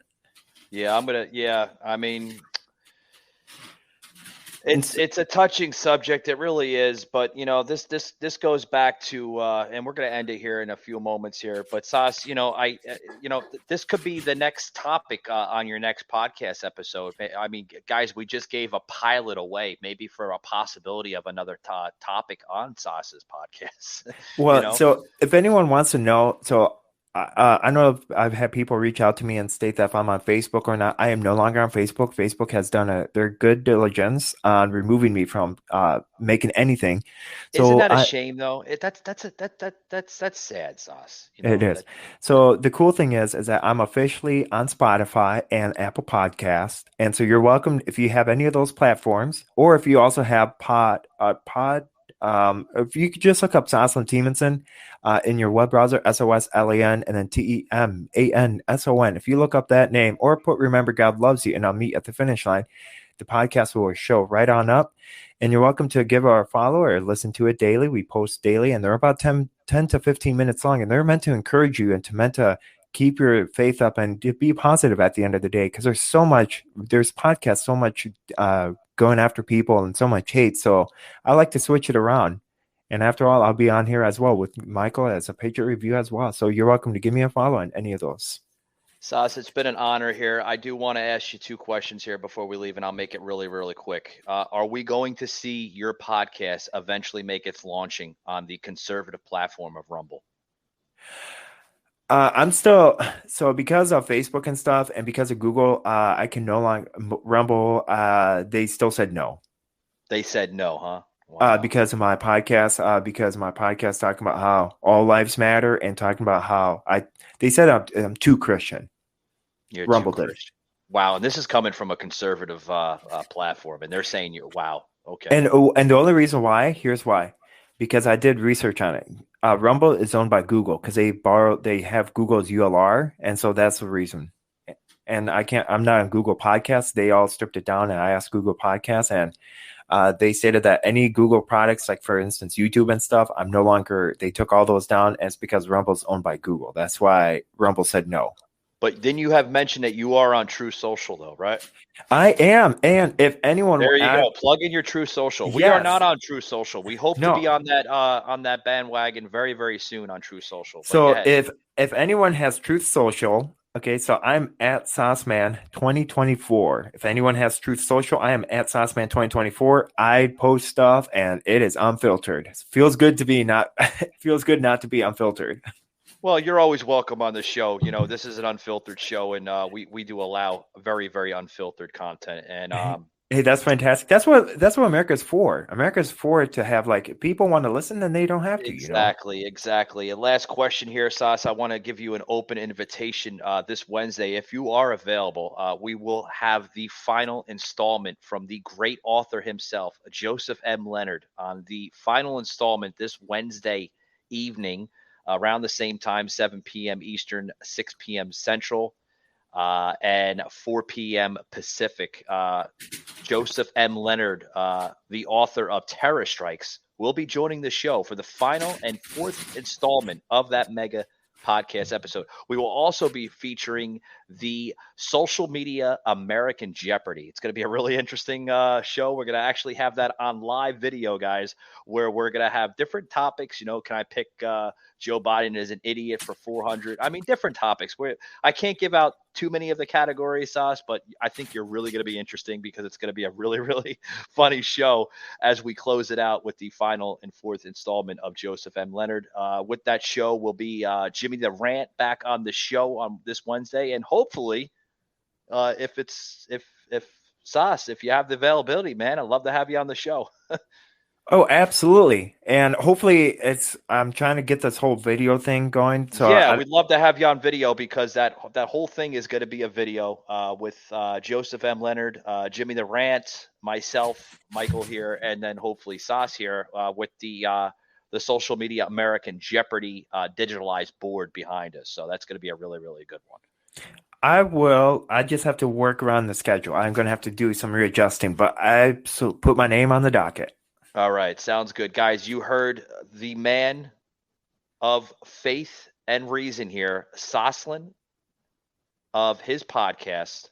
Yeah, I mean, It's a touching subject. It really is. But this goes back to and we're going to end it here in a few moments here. But Sas, this could be the next topic on your next podcast episode. I mean, guys, we just gave a pilot away, maybe for a possibility of another topic on Sas's podcast. Well, so if anyone wants to know, I know I've had people reach out to me and state that if I'm on Facebook or not. I am no longer on Facebook. Facebook has done their good diligence on removing me from making anything. So isn't that a shame though? That's sad, Sauce. It is. So the cool thing is that I'm officially on Spotify and Apple Podcasts, and so you're welcome if you have any of those platforms, or if you also have if you could just look up Soslin Teemanson in your web browser, SOSLAN, and then TEMANSON. If you look up that name or put "Remember God Loves You" and I'll meet at the finish line, the podcast will show right on up. And you're welcome to give our follow or listen to it daily. We post daily, and they're about 10 to 15 minutes long, and they're meant to encourage you and meant to keep your faith up and be positive at the end of the day, because there's podcasts, so much going after people and so much hate. So I like to switch it around. And after all, I'll be on here as well with Michael as a Patriot Review as well. So you're welcome to give me a follow on any of those. Sas, it's been an honor here. I do want to ask you two questions here before we leave, and I'll make it really, really quick. Are we going to see your podcast eventually make its launching on the conservative platform of Rumble? I'm still, so because of Facebook and stuff, and because of Google, I can no longer Rumble. They still said no. They said no, huh? Wow. Because of my podcast, talking about how all lives matter and talking about how they said I'm too Christian. You're Rumble too Christian. Wow, and this is coming from a conservative platform, and they're saying wow, okay. And the only reason why, here's why, because I did research on it. Rumble is owned by Google because they have Google's URL, and so that's the reason. And I'm not on Google Podcasts. They all stripped it down, and I asked Google Podcasts, and they stated that any Google products, like for instance YouTube and stuff, they took all those down, and it's because Rumble's owned by Google. That's why Rumble said no. But then you have mentioned that you are on True Social, though, right? I am, and if anyone, there you go, plug in your True Social. We are not on True Social. We hope to be on that bandwagon very, very soon on True Social. But so if anyone has Truth Social, okay, so I'm at Sauceman 2024. If anyone has Truth Social, I am at Sauceman 2024. I post stuff, and it is unfiltered. It feels good not to be unfiltered. Well, you're always welcome on the show. This is an unfiltered show, and we do allow very, very unfiltered content. And hey, that's fantastic. That's what America's for. America's for to have, like, people want to listen, then they don't have to. Exactly. And last question here, Sas. I want to give you an open invitation this Wednesday. If you are available, we will have the final installment from the great author himself, Joseph M. Leonard, on the final installment this Wednesday evening. Around the same time, 7 p.m. Eastern, 6 p.m. Central, and 4 p.m. Pacific. Joseph M. Leonard, the author of Terror Strikes, will be joining the show for the final and fourth installment of that mega podcast episode. We will also be featuring the social media American Jeopardy. It's going to be a really interesting show. We're going to actually have that on live video, guys, where we're going to have different topics. Can I pick Joe Biden as an idiot for 400? I mean, different topics. I can't give out too many of the categories, Sauce, but I think you're really going to be interesting because it's going to be a really, really funny show as we close it out with the final and fourth installment of Joseph M. Leonard. With that show will be Jimmy the Rant back on the show on this Wednesday, and hopefully, if Sauce, if you have the availability, man, I'd love to have you on the show. Oh, absolutely. And hopefully I'm trying to get this whole video thing going. So yeah, we'd love to have you on video because that whole thing is going to be a video with Joseph M. Leonard, Jimmy the Rant, myself, Michael here, and then hopefully Sauce here with the social media American Jeopardy digitalized board behind us. So that's going to be a really, really good one. I just have to work around the schedule. I'm going to have to do some readjusting, but I put my name on the docket. All right. Sounds good. Guys, you heard the man of faith and reason here, Soslin, of his podcast,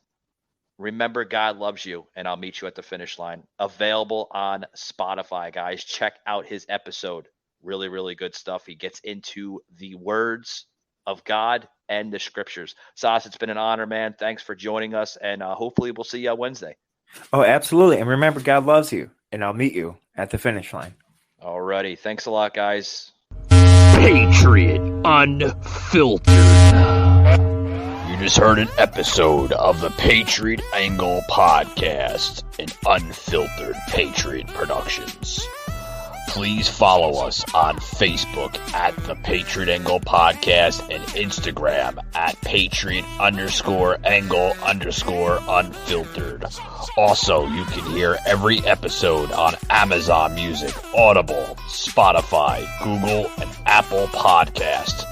Remember, God loves you, and I'll meet you at the finish line. Available on Spotify, guys. Check out his episode. Really, really good stuff. He gets into the words of God and the scriptures. Sos, it's been an honor, man. Thanks for joining us, and hopefully we'll see you on Wednesday. Oh, absolutely. And remember, God loves you, and I'll meet you at the finish line. Alrighty. Thanks a lot, guys. Patriot Unfiltered. You just heard an episode of the Patriot Angle Podcast, an unfiltered Patriot Productions. Please follow us on Facebook at the Patriot Angle Podcast and Instagram at Patriot_Angle_unfiltered. Also, you can hear every episode on Amazon Music, Audible, Spotify, Google, and Apple Podcast.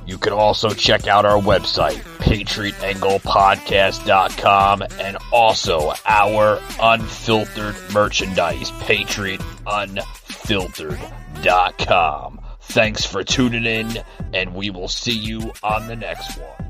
You can also check out our website, PatriotAnglePodcast.com, and also our unfiltered merchandise, PatriotUnfiltered.com. Thanks for tuning in, and we will see you on the next one.